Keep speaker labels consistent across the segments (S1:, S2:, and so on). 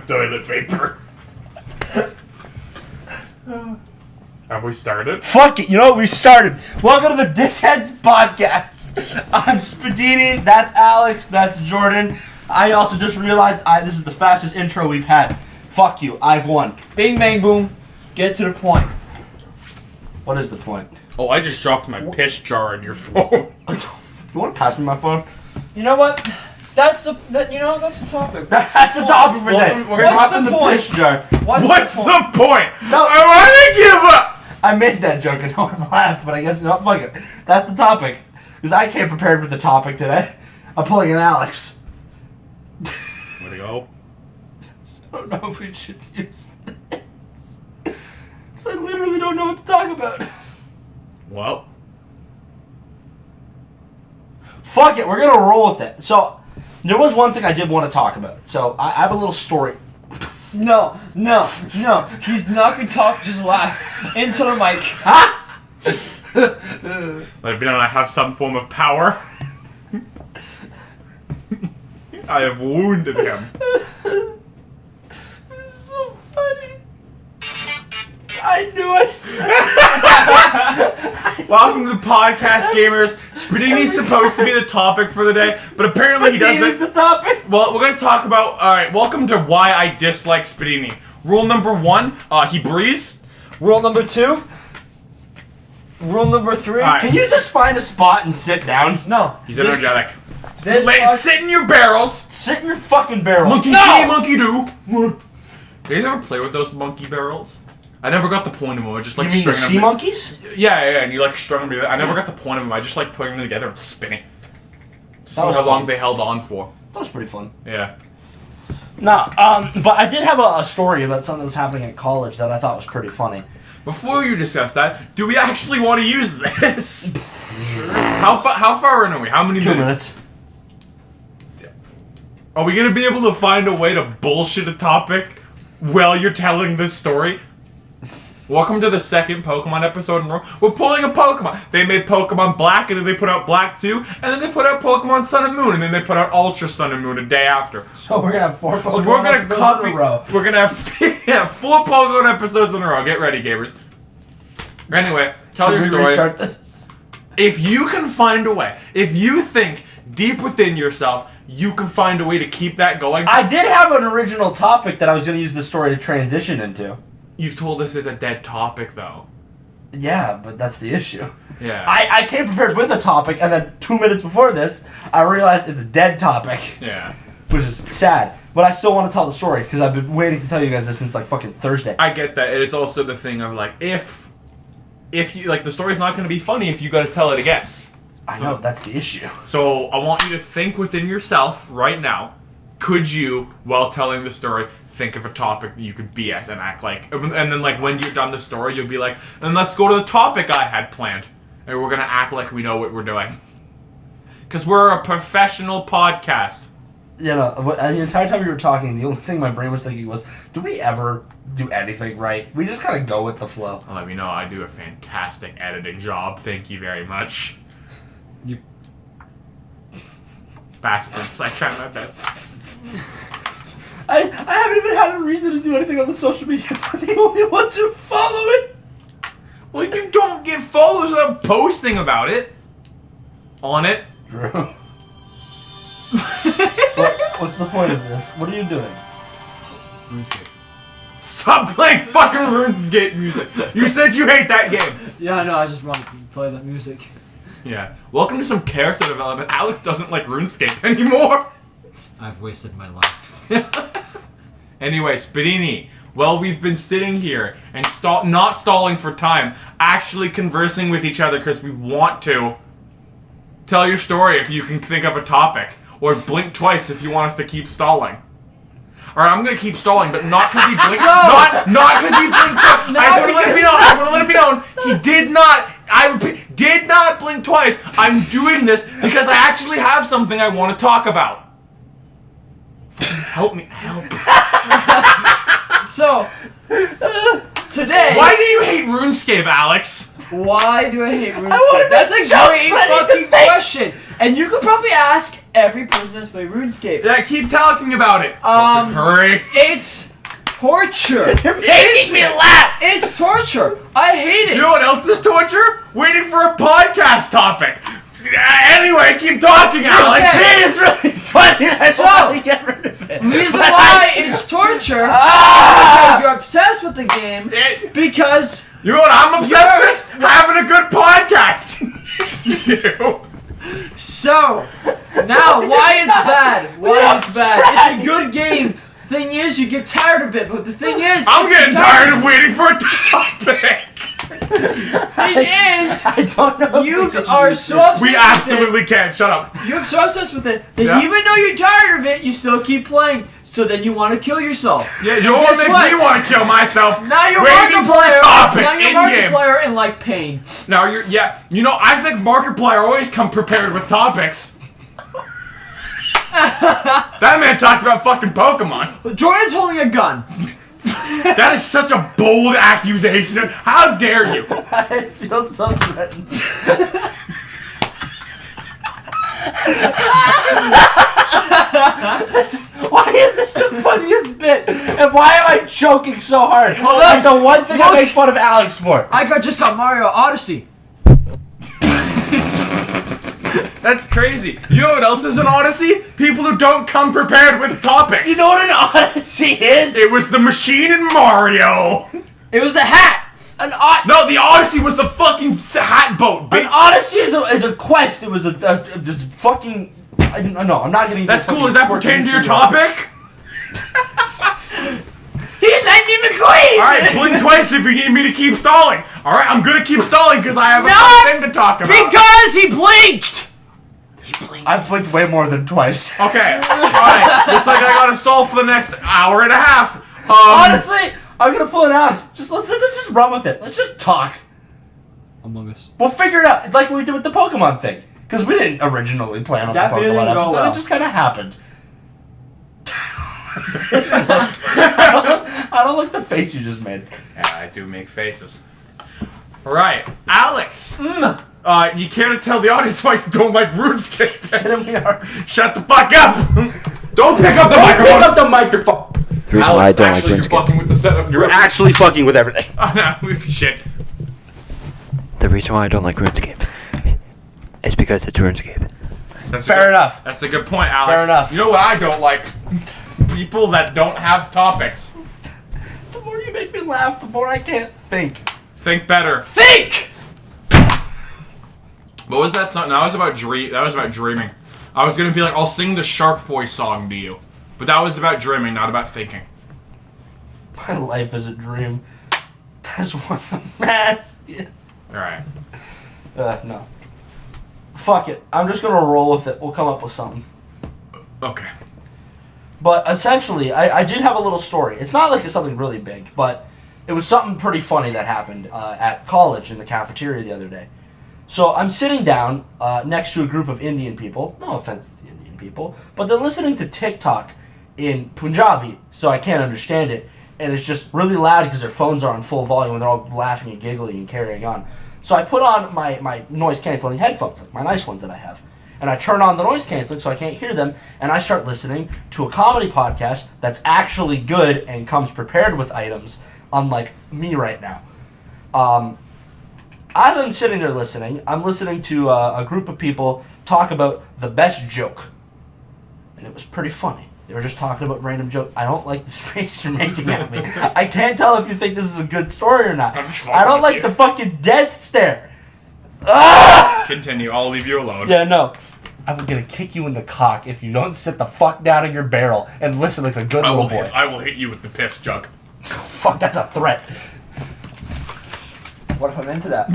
S1: toilet paper. Have we started?
S2: Fuck it, you know what? We started. Welcome to the Dickheads podcast. I'm Spadini, that's Alex, that's Jordan. I also just realized this is the fastest intro we've had. Fuck you, I've won. Bing, bang, boom. Get to the point. What is the point?
S1: Oh, I just dropped my piss jar in your phone.
S2: You want to pass me my phone?
S3: You know what? That's the topic.
S2: That's the topic for today. We're dropping the piss jar.
S1: What's the point?
S2: No,
S1: I want to give up!
S2: I made that joke and no one laughed, but I guess no, fuck it. That's the topic. Because I came prepared with the topic today. I'm pulling an Alex.
S1: Where'd he go?
S2: I don't know if we should use this. Because I literally don't know what to talk about.
S1: Well.
S2: Fuck it, we're going to roll with it. So, there was one thing I did want to talk about. So, I have a little story.
S3: No. He's not gonna talk, just laugh into the mic.
S1: Let it be known I have some form of power. I have wounded him.
S2: It's so funny. I knew it.
S1: Welcome to the podcast, gamers. Spadini's supposed to be the topic for the day, but apparently he doesn't.
S2: Spadini's the topic?
S1: Well, we're going to talk about... Alright, welcome to why I dislike Spadini. Rule number 1, he breathes.
S3: Rule number 2. Rule number 3.
S1: Alright.
S2: Can you just find a spot and sit down?
S3: No.
S1: He's energetic.
S3: This
S1: Sit in your barrels.
S2: Sit in your fucking barrel.
S1: Monkey
S2: no!
S1: see, monkey do. You guys ever play with those monkey barrels? I never got the point of them. I just like
S2: You mean the
S1: stringing
S2: sea
S1: them.
S2: monkeys?
S1: Yeah, and you like strung them together. I never got the point of them. I just like putting them together and spinning. To see
S2: was
S1: how long
S2: fun.
S1: they held on for.
S2: That was pretty fun.
S1: Yeah.
S2: No, but I did have a story about something that was happening at college that I thought was pretty funny.
S1: Before you discuss that, do we actually want to use this? Sure. How far in are we? How many
S2: 2 minutes.
S1: Are we gonna be able to find a way to bullshit a topic while you're telling this story? Welcome to the second Pokemon episode in a row. We're pulling a Pokemon. They made Pokemon Black, and then they put out Black 2, and then they put out Pokemon Sun and Moon, and then they put out Ultra Sun and Moon a day after.
S2: So we're gonna have 4 Pokemon
S1: So we're gonna
S2: episodes
S1: copy.
S2: in a row.
S1: We're gonna have 4 Pokemon episodes in a row. Get ready, gamers. Anyway, tell your
S2: Should we
S1: story.
S2: restart this?
S1: If you can find a way, if you think deep within yourself, you can find a way to keep that going.
S2: I did have an original topic that I was gonna use this story to transition into.
S1: You've told us it's a dead topic, though.
S2: Yeah, but that's the issue.
S1: Yeah.
S2: I came prepared with a topic, and then 2 minutes before this, I realized it's a dead topic.
S1: Yeah.
S2: Which is sad. But I still want to tell the story, because I've been waiting to tell you guys this since, like, fucking Thursday.
S1: I get that. And it's also the thing of, like, if you, like, the story's not going to be funny if you got to tell it again.
S2: I know, that's the issue.
S1: So, I want you to think within yourself right now, could you, while telling the story, think of a topic that you could BS and act like, and then, like, when you're done the story, you'll be like, and let's go to the topic I had planned. And we're going to act like we know what we're doing. Because we're a professional podcast.
S2: You know, the entire time you were talking, the only thing my brain was thinking was, do we ever do anything right? We just kind of go with the flow.
S1: Well, let me know, I do a fantastic editing job. Thank you very much. You bastards. I tried my best.
S2: I haven't even had a reason to do anything on the social media. I'm the only one to follow it.
S1: Well, you don't get followers without posting about it. On it.
S2: Drew. What's the point of this? What are you doing?
S1: RuneScape. Stop playing fucking RuneScape music. You said you hate that game.
S3: Yeah, I know. I just want to play that music.
S1: Yeah. Welcome to some character development. Alex doesn't like RuneScape anymore.
S3: I've wasted my life.
S1: Anyway, Spadini, well, we've been sitting here and not stalling for time, actually conversing with each other because we want to. Tell your story if you can think of a topic, or blink twice if you want us to keep stalling. Alright, I'm gonna keep stalling, but not because he blinked. Not because he blinked twice. I just want to let it be known. He did not. I repeat, did not blink twice. I'm doing this because I actually have something I want to talk about. Help me. Help.
S3: So, today...
S1: Why do you hate RuneScape, Alex?
S3: Why do I hate RuneScape?
S2: would've
S3: That's
S2: been
S3: a
S2: so
S3: great
S2: ready to
S3: fucking
S2: think.
S3: question. And you could probably ask every person that's played RuneScape.
S1: Yeah, keep talking about it. Fucking hurry.
S3: It's torture.
S2: You're making me laugh.
S3: It's torture. I hate it.
S1: You know what else is torture? Waiting for a podcast topic. Anyway, keep talking, Alex.
S3: Okay.
S2: It is really funny. I just want to get rid of it.
S3: The reason
S2: But
S3: why it's torture
S2: Ah!
S3: because you're obsessed with the game. Because
S1: You know what I'm obsessed with? Having a good podcast. You.
S3: so now why it's bad? Why it's bad? It's a good game. Thing is, you get tired of it. But the thing is,
S1: I'm getting tired of waiting for a topic.
S3: Thing is,
S2: I don't know. if
S3: you
S2: we can
S3: are
S2: use
S3: so
S2: this.
S3: obsessed.
S1: We
S3: with
S1: absolutely can't. Shut up.
S3: it. You're so obsessed with it that
S1: Yeah.
S3: even though you're tired of it, you still keep playing. So then you want to kill yourself.
S1: Yeah, you know what
S3: Guess
S1: makes
S3: what?
S1: me want to kill myself?
S3: Now you're
S1: Waiting for a
S3: Markiplier.
S1: topic
S3: Now you're
S1: in game.
S3: Markiplier and like pain.
S1: Now you're You know, I think Markiplier always come prepared with topics. That man talked about fucking Pokemon.
S3: Jordan's holding a gun.
S1: That is such a bold accusation. How dare you?
S2: I feel so threatened. Why is this the funniest bit? And why am I joking so hard?
S3: Well,
S2: That's the
S3: look,
S2: one thing I
S3: look.
S2: make fun of Alex for.
S3: Just got Mario Odyssey.
S1: That's crazy. You know what else is an Odyssey? People who don't come prepared with topics.
S2: You know what an Odyssey is?
S1: It was the machine in Mario.
S3: It was the hat.
S1: No, the Odyssey was the fucking hat boat,
S2: An
S1: bitch.
S2: Odyssey is a quest. It was this fucking. No, I'm not getting.
S1: That's cool. Does that pertain to your topic?
S2: He's Lightning McQueen.
S1: All right, blink twice if you need me to keep stalling. All right, I'm gonna keep stalling because I have a
S3: Not
S1: thing to talk about.
S3: Because he blinked.
S2: I've blinked way more than twice.
S1: Okay, alright, looks like I gotta stall for the next hour and a half.
S2: Honestly, I'm gonna pull an Alex. Let's just run with it. Let's just talk.
S3: Among Us.
S2: We'll figure it out, like we did with the Pokemon thing. Because we didn't originally plan on
S3: That
S2: the
S3: video
S2: Pokemon
S3: didn't go
S2: episode.
S3: well.
S2: It just kind of happened. I don't like the face you just made.
S1: Yeah, I do make faces. Alright, Alex. You care to tell the audience why you don't like RuneScape?
S2: Didn't we already?
S1: Shut the fuck up! Don't pick up the microphone!
S2: Pick up the microphone.
S4: The reason why I don't like
S1: actually, you're
S4: RuneScape.
S1: fucking with the setup.
S2: You're actually fucking with everything.
S1: Oh no, shit.
S4: The reason why I don't like RuneScape is because it's RuneScape.
S1: That's
S2: Fair enough.
S1: That's a good point, Alex.
S2: Fair enough.
S1: You know what I don't like? People that don't have topics.
S2: The more you make me laugh, the more I can't think.
S1: Think better.
S2: Think!
S1: What was that song? No, that was about dreaming. I was gonna be like, I'll sing the Shark Boy song to you. But that was about dreaming, not about thinking.
S2: My life is a dream. That's one of the mass.
S1: Alright.
S2: No. Fuck it. I'm just gonna roll with it. We'll come up with something.
S1: Okay.
S2: But essentially, I did have a little story. It's not like it's something really big, but it was something pretty funny that happened at college in the cafeteria the other day. So I'm sitting down next to a group of Indian people. No offense to the Indian people, but they're listening to TikTok in Punjabi, so I can't understand it. And it's just really loud because their phones are on full volume and they're all laughing and giggling and carrying on. So I put on my noise-canceling headphones, like my nice ones that I have. And I turn on the noise canceling so I can't hear them, and I start listening to a comedy podcast that's actually good and comes prepared with items, unlike me right now. As I'm sitting there listening, I'm listening to a group of people talk about the best joke. And it was pretty funny. They were just talking about random jokes. I don't like this face you're making at me. I can't tell if you think this is a good story or not. I don't like the fucking death stare. Ah!
S1: Continue, I'll leave you alone.
S2: Yeah, no. I'm gonna kick you in the cock if you don't sit the fuck down in your barrel and listen like a good little boy.
S1: I will hit you with the piss jug.
S2: Fuck, that's a threat.
S3: What if I'm into that?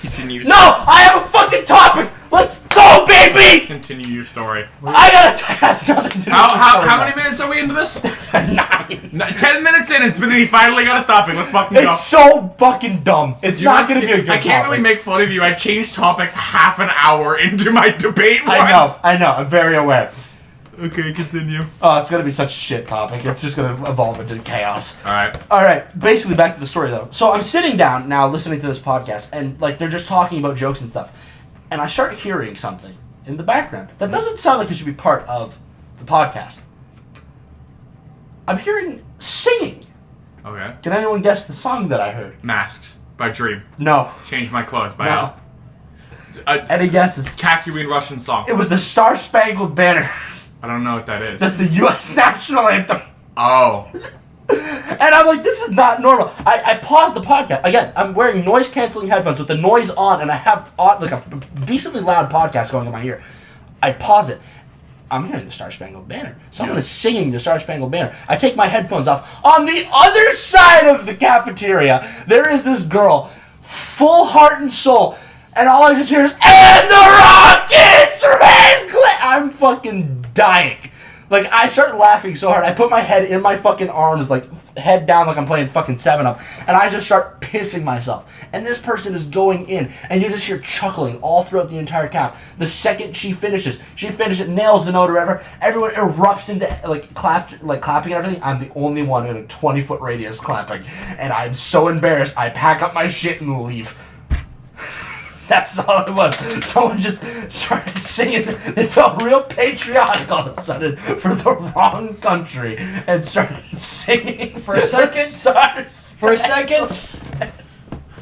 S1: Continue.
S2: No! I have a fucking topic! Let's go, baby!
S1: Continue your story.
S2: I have nothing to do with
S1: How many minutes are we into this?
S2: 9.
S1: 10 minutes in, and he finally got a topic. Let's fucking go.
S2: It's so fucking dumb. It's not gonna be a good
S1: I can't
S2: topic.
S1: really make fun of you. I changed topics half an hour into my debate.
S2: I know. I'm very aware.
S1: Okay, continue.
S2: Oh, it's gonna be such a shit topic. It's just gonna evolve into chaos.
S1: Alright.
S2: All right, basically back to the story though. So I'm sitting down now listening to this podcast, and like they're just talking about jokes and stuff, and I start hearing something in the background that doesn't sound like it should be part of the podcast. I'm hearing singing.
S1: Okay.
S2: Can anyone guess the song that I heard?
S1: Masks by Dream.
S2: No.
S1: Change My Clothes by
S2: No.
S1: Al. A
S2: Any guesses?
S1: Kakuin Russian song.
S2: It was the Star Spangled Banner.
S1: I don't know what that is.
S2: That's the U.S. national anthem.
S1: Oh.
S2: And I'm like, this is not normal. I paused the podcast. Again, I'm wearing noise-canceling headphones with the noise on, and I have like a decently loud podcast going in my ear. I pause it. I'm hearing the Star Spangled Banner. Someone is singing the Star Spangled Banner. I take my headphones off. On the other side of the cafeteria, there is this girl, full heart and soul, and all I just hear is, "And the Rockets ran clear!" I'm fucking dying. Like, I start laughing so hard, I put my head in my fucking arms, like, head down like I'm playing fucking 7-Up, and I just start pissing myself. And this person is going in, and you just hear chuckling all throughout the entire calf. The second she finishes, nails the note or whatever, everyone erupts into, clapping and everything. I'm the only one in a 20-foot radius clapping. And I'm so embarrassed, I pack up my shit and leave. That's all it was. Someone just started singing. They felt real patriotic all of a sudden for the wrong country and started singing.
S3: For a second,
S2: Stars.
S3: For a second,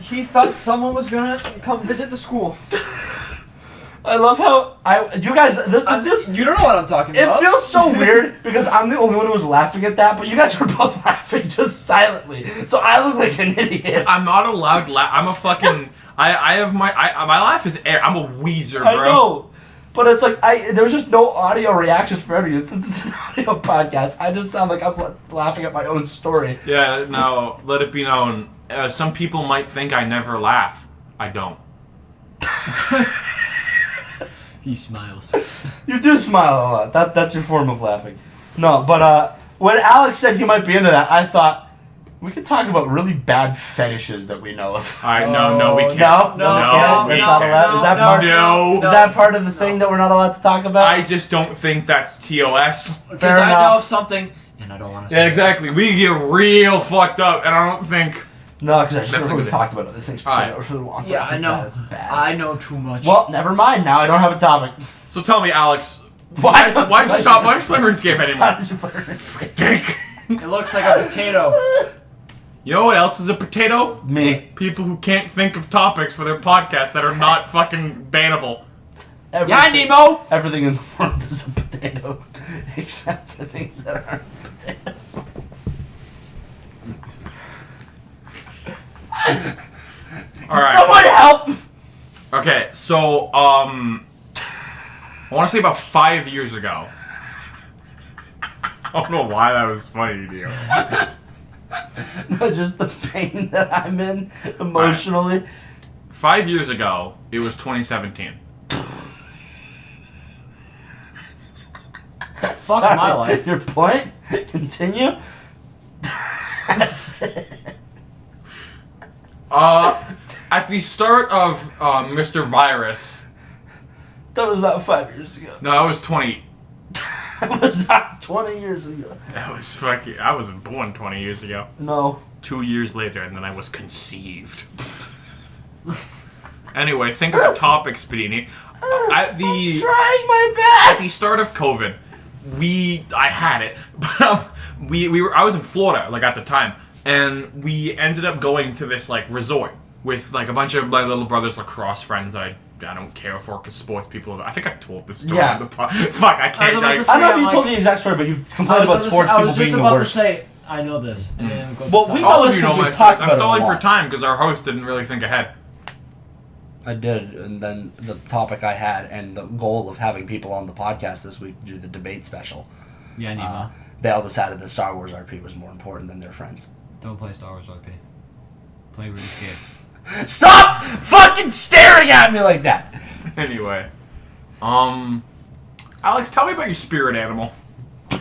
S3: he thought someone was gonna come visit the school.
S2: I love how you guys. This is.
S3: You don't know what I'm talking
S2: It
S3: about.
S2: feels so weird because I'm the only one who was laughing at that, but you guys were both laughing just silently. So I look like an idiot.
S1: I'm not allowed to laugh. I'm a fucking... I have my laugh is air. I'm a Weezer, bro.
S2: I know, but it's like there was just no audio reactions for any of you. Since it's an audio podcast, I just sound like I'm laughing at my own story.
S1: Yeah, no, let it be known. Some people might think I never laugh. I don't.
S3: He smiles.
S2: You do smile a lot. That's your form of laughing. No, but when Alex said he might be into that, I thought we could talk about really bad fetishes that we know of.
S1: Alright, no, we can't.
S2: No,
S1: No,
S2: that's
S1: we
S2: not
S1: can't.
S2: allowed. Is that part?
S1: No.
S2: Is that part of the thing that we're not allowed to talk about?
S1: I just don't think that's TOS.
S3: Because
S2: Fair
S3: I know
S2: enough.
S3: of something, and I don't want to say
S1: Yeah,
S3: it.
S1: exactly. We get real fucked up, and I don't think...
S2: No, because I
S1: That's
S2: sure
S1: a
S2: we've
S1: good
S2: talked about other things before
S1: Alright.
S2: that were really long.
S3: Yeah, I know.
S2: That's bad.
S3: I know too much.
S2: Well, never mind. Now I don't have a topic.
S1: So tell me, Alex,
S2: Why
S1: why'd you stop? Why'd you play RuneScape
S2: Why
S1: anymore?
S2: did you play RuneScape?
S1: Dick.
S3: It looks like a potato.
S1: You know what else is a potato?
S2: Me.
S1: People who can't think of topics for their podcast that are not fucking bannable.
S3: Yeah, Nemo.
S2: Everything in the world is a potato, except the things that aren't potatoes.
S1: Alright.
S2: Someone help!
S1: Okay, so, I want to say about 5 years ago. I don't know why that was funny to you.
S2: No, just the pain that I'm in emotionally.
S1: 5 years ago, it was 2017.
S3: Fuck my life.
S2: Your point? Continue?
S1: At the start of Mr. Virus,
S2: That was not 5 years ago.
S1: no, that was 20.
S2: That was not 20 years ago.
S1: That was fucking. I wasn't born 20 years ago.
S2: No.
S1: 2 years later, and then I was conceived. Anyway, think of the topic, Spadini. At the
S2: Trying my
S1: at
S2: best!
S1: the start of COVID, I had it, but I was in Florida like at the time, and we ended up going to this like resort with like a bunch of my little brother's lacrosse friends that I don't care for because sports people. I think I've told this story.
S2: Yeah.
S1: On the fuck, I can't.
S3: about to
S2: I
S3: say-
S2: don't know if you
S3: I'm
S2: told
S3: like-
S2: the exact story, but you've complained about sports
S3: I
S2: people
S3: was
S2: being
S3: just
S2: the
S3: about to
S2: worst.
S3: say, I know this. And then go to
S2: Well,
S3: the
S2: we
S3: side.
S2: know
S1: All of
S2: this
S1: you
S2: 'cause
S1: know
S2: we've
S1: my
S2: talked
S1: stories. I'm
S2: about it a
S1: stalling for
S2: lot.
S1: time because our host didn't really think ahead.
S2: I did, and then the topic I had and the goal of having people on the podcast this week to do the debate special.
S3: Yeah, Nemo.
S2: They all decided that Star Wars RP was more important than their friends.
S3: Don't play Star Wars RP. Play RuneScape.
S2: Stop fucking staring at me like that!
S1: Anyway, Alex, tell me about your spirit animal.
S2: Do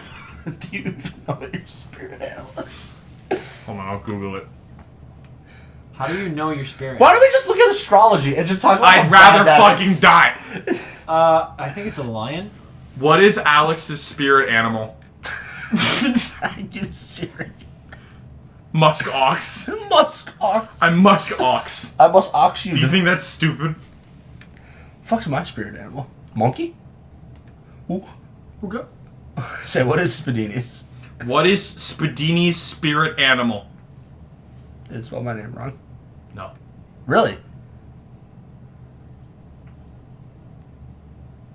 S2: you even know what your spirit animal is?
S1: Hold on, I'll Google it.
S3: How do you know your spirit?
S2: Why don't we just look at astrology and just talk about
S1: I'd
S2: how
S1: rather
S2: bad that
S1: fucking
S2: is?
S1: die.
S3: I think it's a lion.
S1: What is Alex's spirit animal?
S2: Are you serious?
S1: Musk ox.
S2: Musk ox.
S1: I'm musk ox.
S2: I must ox you.
S1: Do you think that's stupid?
S2: Fuck's my spirit animal? Monkey? Ooh.
S1: Okay.
S2: Say, what is Spadini's?
S1: What is Spadini's spirit animal?
S2: Did I spell my name wrong?
S1: No.
S2: Really?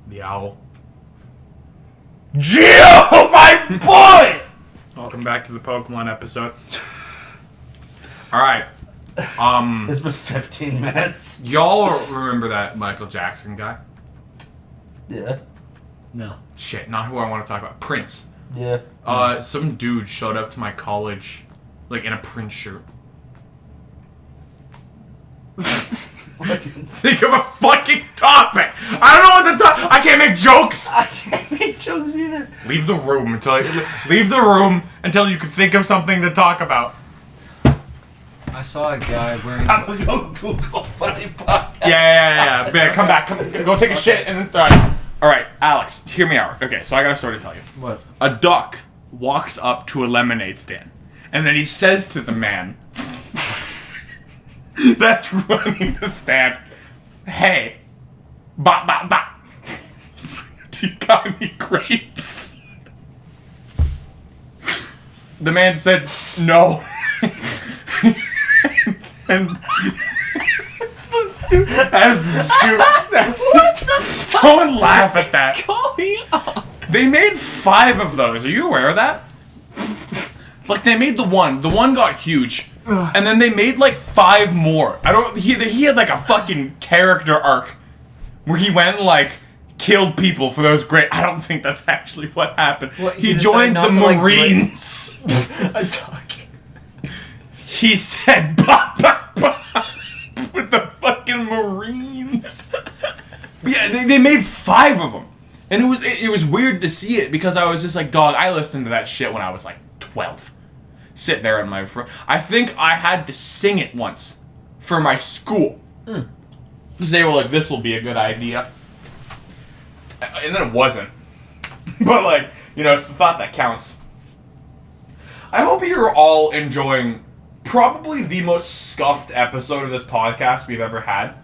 S1: The owl.
S2: Geo, my boy!
S1: Welcome back to the Pokemon episode. Alright.
S2: It's been 15 minutes.
S1: Y'all remember that Michael Jackson guy?
S2: Yeah.
S3: No.
S1: Shit, not who I want to talk about. Prince.
S2: Yeah.
S1: Some dude showed up to my college, like, in a Prince shirt. Think of a fucking topic! I don't know what the topic... I can't make jokes!
S2: I can't make jokes either.
S1: Leave the room until you can think of something to talk about.
S3: I saw a guy wearing.
S2: I'm gonna go Google funny podcast.
S1: Yeah. Come back. Go take a shit and then... Alright, Alex, hear me out. Okay, so I got a story to tell you.
S3: What?
S1: A duck walks up to a lemonade stand, and then he says to the man that's running the stand, "Hey, ba. Do you got any grapes?" The man said, "No." and Don't laugh at that.
S2: Going on?
S1: They made 5 of those. Are you aware of that? Like, they made the one. The one got huge. And then they made, like, 5 more. He had, like, a fucking character arc where he went and, like, killed people for those great... I don't think that's actually what happened.
S3: What,
S1: he
S3: decided
S1: joined
S3: not
S1: the
S3: to, like,
S1: Marines.
S2: A duck.
S1: He said, ba, with the fucking Marines. Yeah, they made 5 of them. And it was weird to see it because I was just like, dog, I listened to that shit when I was like 12. Sit there in my front. I think I had to sing it once for my school. Because they were like, this will be a good idea. And then it wasn't. But like, you know, it's the thought that counts. I hope you're all enjoying probably the most scuffed episode of this podcast we've ever had.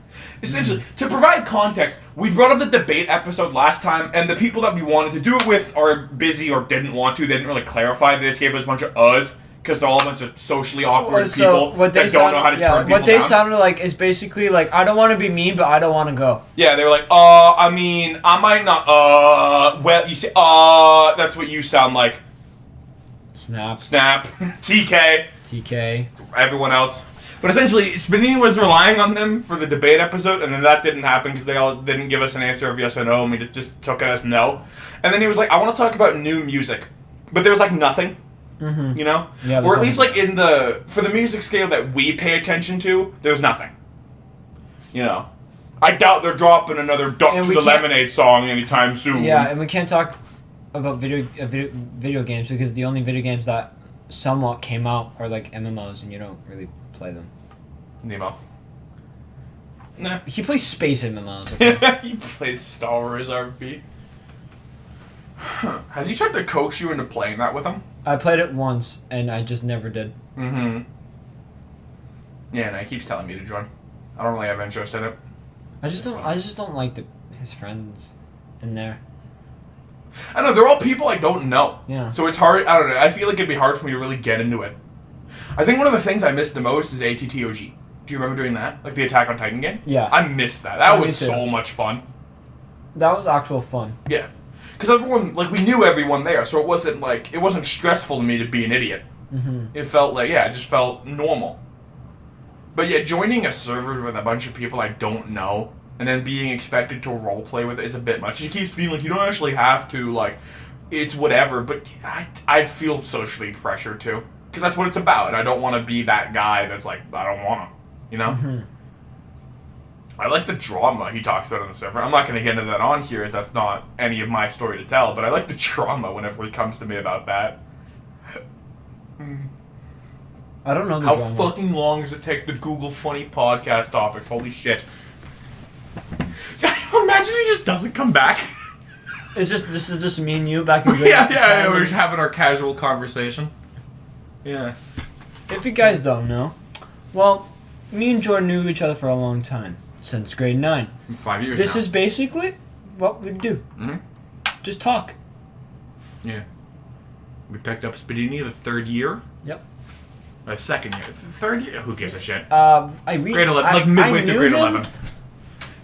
S1: Essentially, to provide context, we brought up the debate episode last time, and the people that we wanted to do it with are busy or didn't want to. They didn't really clarify. They just gave us a bunch of uhs, because they're all a bunch of socially awkward people that don't know how to turn people
S3: What they
S1: down.
S3: sounded like is basically like, I don't want to be mean, but I don't want to go.
S1: Yeah, they were like, I mean, I might not, well, you say, that's what you sound like.
S3: Snap.
S1: TK, everyone else. But essentially, Spanini was relying on them for the debate episode, and then that didn't happen because they all didn't give us an answer of yes or no, and we just took it as no. And then he was like, I want to talk about new music. But there was like nothing, you know?
S3: Yeah,
S1: or at least like for the music scale that we pay attention to, there's nothing. You know? I doubt they're dropping another Duck
S3: And
S1: to
S3: we
S1: the
S3: can't-
S1: Lemonade song anytime soon.
S3: Yeah, and we can't talk about video games because the only video games that somewhat came out are like MMOs, and you don't really play them.
S1: Nemo. Nah.
S3: He plays space MMOs. Okay?
S1: He plays Star Wars RP. Has he tried to coax you into playing that with him?
S3: I played it once, and I just never did.
S1: Mm-hmm. Yeah, no, he keeps telling me to join. I don't really have interest in it.
S3: I just don't like his friends in there.
S1: I know, they're all people I don't know.
S3: Yeah.
S1: So it's hard, I don't know, I feel like it'd be hard for me to really get into it. I think one of the things I missed the most is ATTOG. Do you remember doing that? Like the Attack on Titan game?
S3: Yeah.
S1: I missed that. That
S3: Me
S1: was
S3: too.
S1: so much fun.
S3: That was actual fun.
S1: Yeah. Because everyone, like, we knew everyone there, so it wasn't stressful to me to be an idiot.
S3: Mm-hmm.
S1: It felt like, yeah, it just felt normal. But yeah, joining a server with a bunch of people I don't know, and then being expected to roleplay with it is a bit much. It keeps being like, you don't actually have to, like, it's whatever, but I'd feel socially pressured too. Because that's what it's about. I don't want to be that guy that's like, I don't want to, you know?
S3: Mm-hmm.
S1: I like the drama he talks about on the server. I'm not going to get into that on here, as that's not any of my story to tell, but I like the drama whenever he comes to me about that.
S3: I don't know the
S1: How
S3: drama.
S1: fucking long does it take to Google funny podcast topics? Holy shit. Imagine he just doesn't come back.
S2: This is just me and you back in grade
S1: yeah.
S2: 10.
S1: We're just having our casual conversation. Yeah.
S3: If you guys don't know, well, me and Jordan knew each other for a long time, since grade 9.
S1: 5 years
S3: This
S1: now.
S3: is basically what we do.
S1: Mm-hmm.
S3: Just talk.
S1: Yeah. We picked up Spadini the 3rd year.
S3: Yep.
S1: Second year. Third year? Who gives a shit?
S3: Grade
S1: 11. Like midway through grade 11.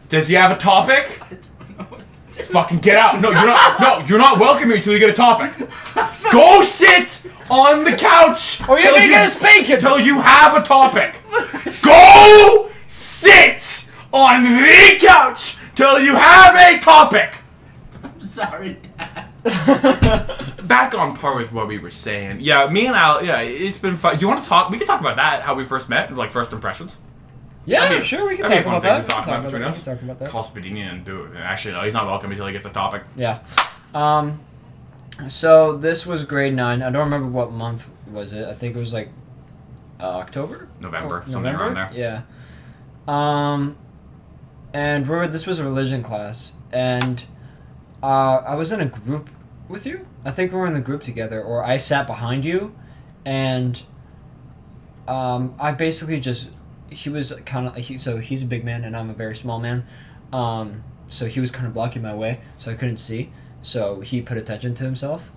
S1: Does he have a topic? Fucking get out. No, you're not welcome here until you get a topic. Go sit on the couch.
S3: Or you're gonna get a spanking.
S1: Until you have a topic. Go sit on the couch till you have a topic.
S2: I'm sorry, Dad.
S1: Back on par with what we were saying. Yeah, me and Al, it's been fun. You want to talk? We can talk about that, how we first met, like first impressions.
S3: Yeah,
S1: That'd be-
S3: sure, we can
S1: that'd
S3: talk
S1: be a fun
S3: about
S1: thing
S3: that.
S1: to talk about between us.
S3: We can talk about that.
S1: Call Spadini and do it. Actually, no, he's not welcome until he gets a topic.
S3: Yeah. So this was grade 9. I don't remember what month was it. I think it was like October?
S1: November,
S3: Or
S1: something around there.
S3: Yeah. And this was a religion class, and I was in a group with you. I think we were in the group together, or I sat behind you, and I basically just, he was kind of, so he's a big man and I'm a very small man, so he was kind of blocking my way, so I couldn't see, so he put attention to himself.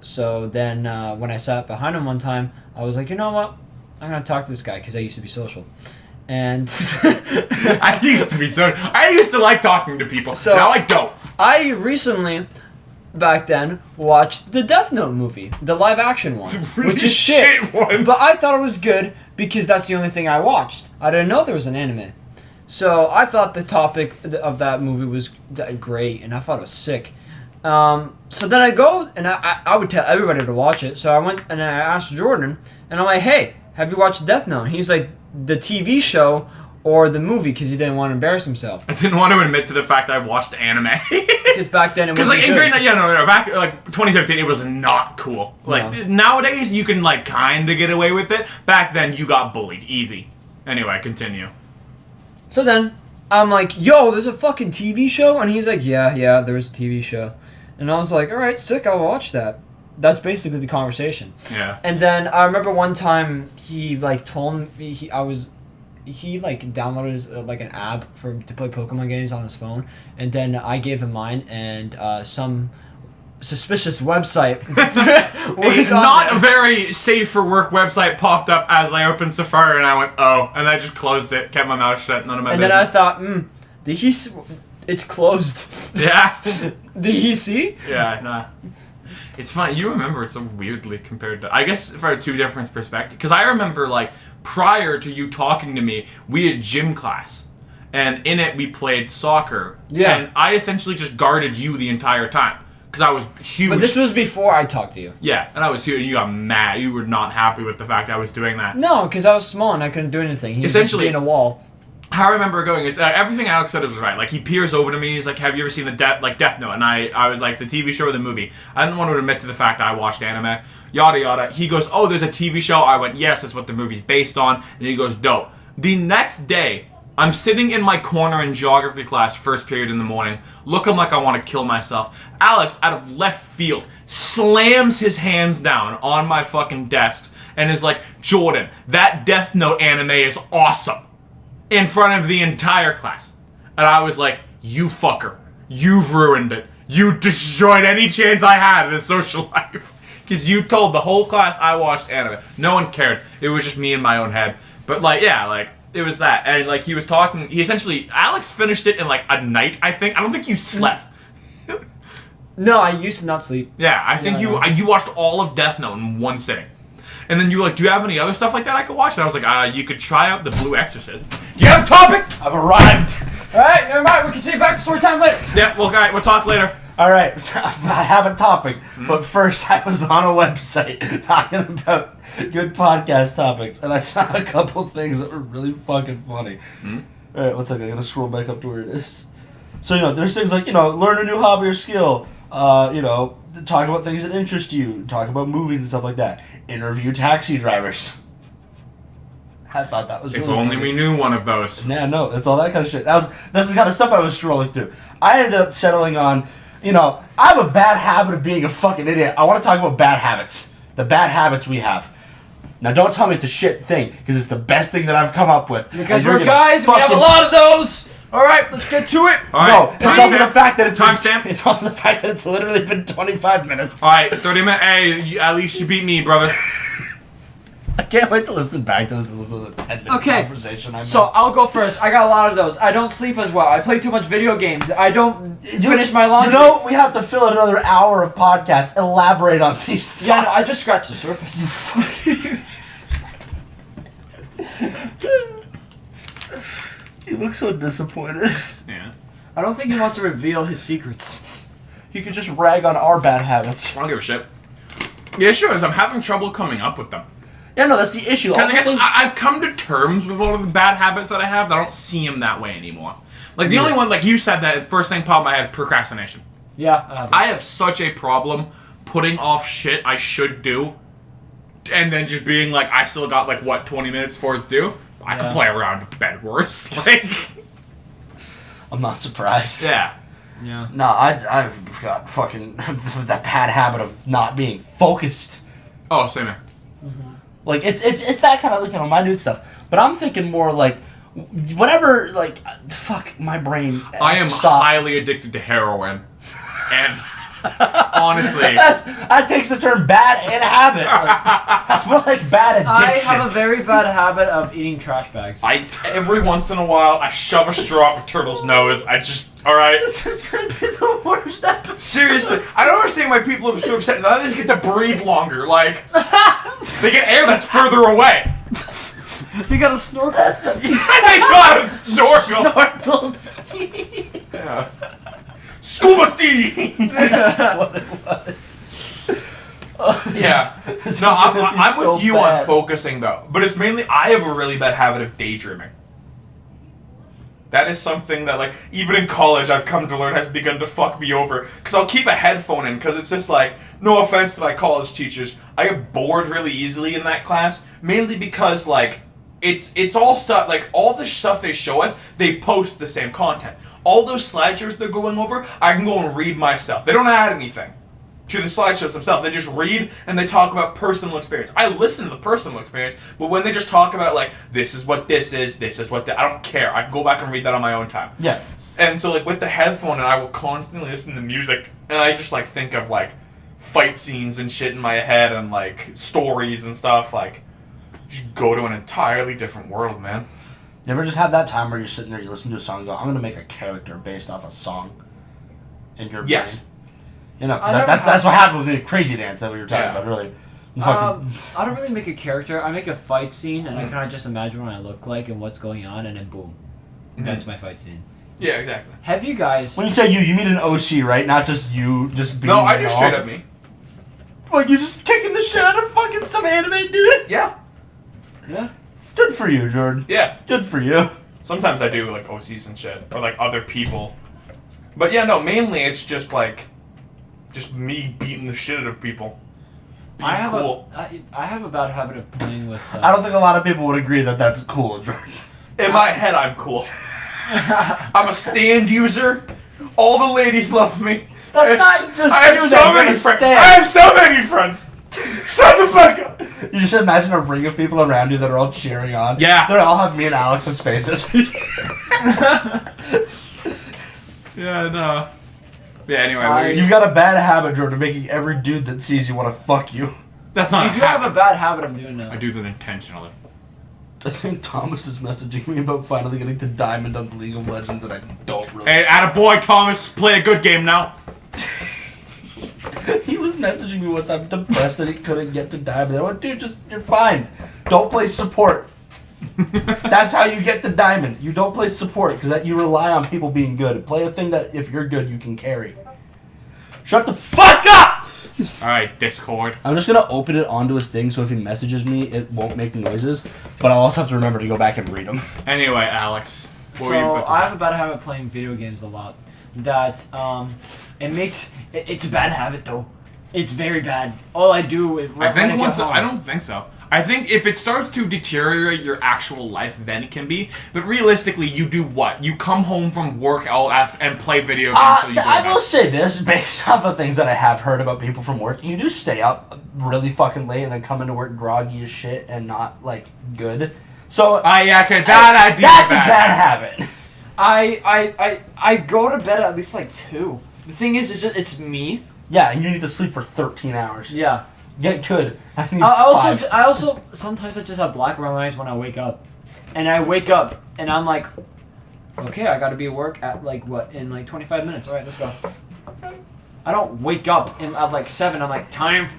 S3: So then when I sat behind him one time, I was like, you know what, I'm going to talk to this guy, because I used to be social. And
S1: I used to like talking to people.
S3: So-
S1: now I don't.
S3: I recently, back then, watched the Death Note movie, the live action one, which is shit.
S1: one.
S3: But I thought it was good because that's the only thing I watched. I didn't know there was an anime. So I thought the topic of that movie was great, and I thought it was sick. So then I go, and I would tell everybody to watch it. So I went and I asked Jordan, and I'm like, hey, have you watched Death Note? And he's like, the TV show or the movie, because he didn't want to embarrass himself.
S1: I didn't want to admit to the fact that I watched anime.
S3: Because back then it was
S1: Because like in grade 9, back like 2017, it was not cool. Like
S3: No.
S1: nowadays, you can like kind of get away with it. Back then, you got bullied easy. Anyway, continue.
S3: So then, I'm like, yo, there's a fucking TV show? And he's like, yeah, there's a TV show. And I was like, alright, sick, I'll watch that. That's basically the conversation.
S1: Yeah.
S3: And then I remember one time he like told me he like downloaded his, like an app to play Pokemon games on his phone, and then I gave him mine, and some suspicious website was
S1: A
S3: on
S1: not
S3: there.
S1: very safe for work website popped up as I opened Safari, and I went, oh, and I just closed it, kept my mouth shut, none of my
S3: And
S1: business.
S3: then I thought, it's closed.
S1: Yeah.
S3: Did he see?
S1: Yeah, nah. It's funny, you remember it so weirdly compared to, I guess for two different perspectives, because I remember, like, prior to you talking to me, we had gym class, and in it we played soccer,
S3: Yeah.
S1: and I essentially just guarded you the entire time, because I was huge.
S3: But this was before I talked to you.
S1: Yeah, and I was huge, and you got mad, you were not happy with the fact I was doing that.
S3: No, because I was small and I couldn't do anything. He was just
S1: Essentially-
S3: being a wall.
S1: How I remember going is everything Alex said was right. Like he peers over to me, he's like, "Have you ever seen the Death Note?" And I was like, "The TV show or the movie?" I didn't want to admit to the fact that I watched anime. Yada yada. He goes, "Oh, there's a TV show." I went, "Yes, that's what the movie's based on." And he goes, "Dope." The next day, I'm sitting in my corner in geography class, first period in the morning, looking like I want to kill myself. Alex, out of left field, slams his hands down on my fucking desk and is like, "Jordan, that Death Note anime is awesome." In front of the entire class. And I was like, you fucker. You've ruined it. You destroyed any chance I had in a social life. Because you told the whole class I watched anime. No one cared. It was just me in my own head. But like, yeah, like, it was that. And like, he was talking, Alex finished it in like a night, I think. I don't think you slept.
S3: No, I used to not sleep.
S1: Yeah, I think you watched all of Death Note in one sitting. And then you were like, do you have any other stuff like that I could watch? And I was like, you could try out The Blue Exorcist. Do you have a topic?
S2: I've arrived.
S3: Alright, never mind, we can take back the story time later.
S1: Yeah, well, guys, we'll talk later.
S2: All right, I have a topic, but first I was on a website talking about good podcast topics, and I saw a couple things that were really fucking funny. All right, one second, I gotta scroll back up to where it is. So, there's things like, learn a new hobby or skill, talk about things that interest you, talk about movies and stuff like that. Interview taxi drivers. I thought that was
S1: If
S2: really
S1: only
S2: funny.
S1: we knew one of those.
S2: Yeah, no, it's all that kind of shit. That's the kind of stuff I was scrolling through. I ended up settling on You know, I have a bad habit of being a fucking idiot. I want to talk about bad habits. The bad habits we have. Now, don't tell me it's a shit thing, because it's the best thing that I've come up with.
S3: Because we're guys, we have a lot of those. All right, let's get to it.
S1: All
S2: No,
S1: right,
S2: it's also the fact that
S1: timestamp.
S2: It's also the fact that it's literally been 25 minutes.
S1: All right, 30 minutes. Hey, at least you beat me, brother.
S2: I can't wait to listen back to this. This is a 10-minute conversation.
S3: So I'll go first. I got a lot of those. I don't sleep as well. I play too much video games. I don't finish my laundry.
S2: You know, we have to fill another hour of podcast. Elaborate on these thoughts.
S3: Yeah, no, I just scratched the surface.
S2: You look so disappointed.
S1: Yeah.
S3: I don't think he wants to reveal his secrets.
S2: You could just rag on our bad habits.
S1: I don't give a shit. The issue is I'm having trouble coming up with them.
S2: Yeah, no, that's the issue.
S1: Because I've come to terms with a lot of the bad habits that I have. That I don't see them that way anymore. Like, the only one, like you said, that first thing problem I had, procrastination.
S3: Yeah.
S1: I have such a problem putting off shit I should do, and then just being like, I still got, like, what, 20 minutes before it's due? I can play around with bed worse. Like,
S2: I'm not surprised.
S1: yeah.
S3: Yeah.
S2: No, I've got fucking that bad habit of not being focused.
S1: Oh, same here.
S2: Like, it's that kind of, like, you know, minute stuff. But I'm thinking more like, whatever, like, fuck, my brain.
S1: I am
S2: stop.
S1: highly addicted to heroin. And honestly,
S2: that takes the term bad and habit. Like, that's more like bad addiction.
S3: I have a very bad habit of eating trash bags.
S1: every once in a while, I shove a straw up a turtle's nose. Alright?
S2: This is gonna be the worst episode.
S1: Seriously, I don't understand why people are so upset. Now they just get to breathe longer. Like, they get air that's further away.
S3: They got a snorkel.
S1: They got a snorkel.
S2: Snorkel Steve.
S1: Yeah. Scuba Steve.
S2: That's what it was.
S1: Yeah. No, I'm with you on focusing though, but it's mainly I have a really bad habit of daydreaming. That is something that, like, even in college, I've come to learn has begun to fuck me over. Because I'll keep a headphone in, because it's just like, no offense to my college teachers, I get bored really easily in that class, mainly because, like, it's all stuff, like, all the stuff they show us, they post the same content. All those slideshows they're going over, I can go and read myself. They don't add anything to the slideshows themselves. They just read and they talk about personal experience. I listen to the personal experience, but when they just talk about, like, this is what this is what that, I don't care. I can go back and read that on my own time.
S2: Yeah.
S1: And so, like, with the headphone, and I will constantly listen to music, and I just, like, think of, like, fight scenes and shit in my head and, like, stories and stuff. Like, just go to an entirely different world, man.
S2: You ever just have that time where you're sitting there, you listen to a song, and go, I'm gonna make a character based off a song in your
S1: Yes.
S2: brain? You know, 'cause that's what happened with the Crazy Dance that we were talking about earlier.
S3: I don't really make a character. I make a fight scene, and I kind of just imagine what I look like and what's going on, and then boom, that's my fight scene.
S1: Yeah, exactly.
S3: Have you guys?
S2: When you say you mean an OC, right? Not just you, just being.
S1: No, I just straight up me.
S2: Like, you just kicking the shit out of fucking some anime dude?
S1: Yeah.
S3: Yeah.
S2: Good for you, Jordan.
S1: Yeah.
S2: Good for you.
S1: Sometimes I do, like, OCs and shit. Or, like, other people. But, yeah, no, mainly it's just, like, just me beating the shit out of people. Being
S3: I have a bad habit of playing with.
S2: I don't think a lot of people would agree that that's cool, Jordan.
S1: In my head, I'm cool. I'm a stand user. All the ladies love me.
S2: That's not just
S1: I have
S2: you
S1: so
S2: that
S1: many
S2: you're a
S1: friends.
S2: stan.
S1: I have so many friends. Shut the fuck up.
S2: You just imagine a ring of people around you that are all cheering on.
S1: Yeah.
S2: They all have me and Alex's faces.
S1: Yeah, no. Yeah, anyway.
S2: You've got a bad habit, Jordan, of making every dude that sees you want to fuck you.
S1: That's not
S3: You do have a bad habit of doing that.
S1: I do that intentionally.
S2: I think Thomas is messaging me about finally getting to Diamond on the League of Legends, and I don't really...
S1: Hey, attaboy, Thomas. Play a good game now.
S2: He was messaging me once. I'm depressed that he couldn't get to Diamond. I went, dude, you're fine. Don't play support. That's how you get to Diamond. You don't play support because you rely on people being good. Play a thing that if you're good, you can carry. Shut the fuck up!
S1: Alright, Discord.
S2: I'm just gonna open it onto his thing so if he messages me, it won't make noises. But I'll also have to remember to go back and read them.
S1: Anyway, Alex.
S3: So I have a bad habit of playing video games a lot. That it's a bad habit though. It's very bad. All I do is
S1: I don't think so. I think if it starts to deteriorate your actual life, then it can be. But realistically, you do what? You come home from work and play video games till you go to
S2: I
S1: bed.
S2: will say this, based off of things that I have heard about people from work, you do stay up really fucking late and then come into work groggy as shit and not, like, good. So...
S1: yeah, okay,
S2: that's a bad habit.
S3: I go to bed at least like 2. The thing is it's me.
S2: Yeah, and you need to sleep for 13 hours.
S3: Yeah.
S2: Get good. I need
S3: I
S2: 5.
S3: also sometimes I just have black eyes when I wake up, and I'm like, okay, I gotta be at work at like in like 25 minutes. All right, let's go. I don't wake up at like 7. I'm like,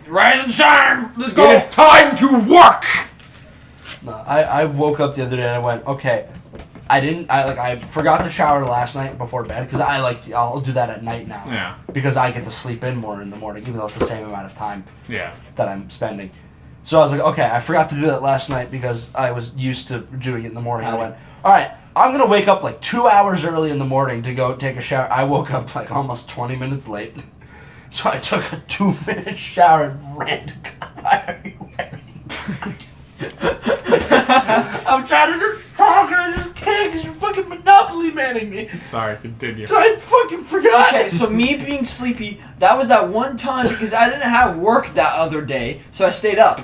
S3: rise and shine. Let's go.
S1: It is time to work.
S2: No, I woke up the other day and I went, okay, I forgot to shower last night before bed because I'll do that at night now.
S1: Yeah.
S2: Because I get to sleep in more in the morning, even though it's the same amount of time.
S1: Yeah.
S2: That I'm spending. So I was like, okay, I forgot to do that last night because I was used to doing it in the morning. I went, all right, I'm going to wake up like 2 hours early in the morning to go take a shower. I woke up like almost 20 minutes late. So I took a 2-minute shower and ran to why are you wearing? I'm trying to just talk and I just can't because you're fucking Monopoly manning me.
S1: Sorry, continue.
S2: I fucking forgot.
S3: Okay, so me being sleepy, that was that one time because I didn't have work that other day, so I stayed up.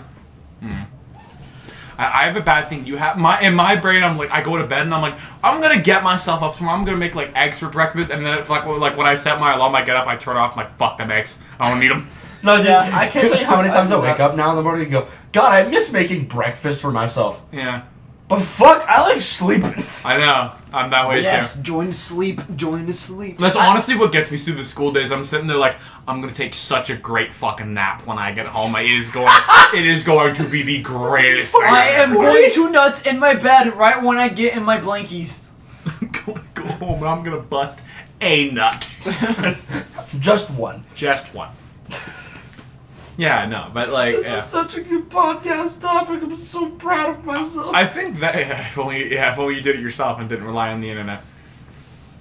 S1: I have a bad thing. In my brain, I'm like, I go to bed and I'm like, I'm gonna get myself up tomorrow. I'm gonna make like eggs for breakfast, and then it's like when I set my alarm, I get up, I turn it off, I'm like, fuck them eggs. I don't need them.
S2: No, dude, I can't tell you how many times I wake up now in the morning and go, God, I miss making breakfast for myself.
S1: Yeah.
S2: But fuck, I like sleeping.
S1: I know. I'm that way
S3: Yes,
S1: too.
S3: join the sleep.
S1: That's honestly what gets me through the school days. I'm sitting there like, I'm gonna take such a great fucking nap when I get home. It is going to be the greatest thing.
S3: I am going too nuts in my bed right when I get in my blankies.
S1: I'm gonna go home and I'm gonna bust a nut.
S2: Just one.
S1: Just one. Yeah, no, but like,
S2: This is such a good podcast topic. I'm so proud of myself.
S1: I think that if only you did it yourself and didn't rely on the internet.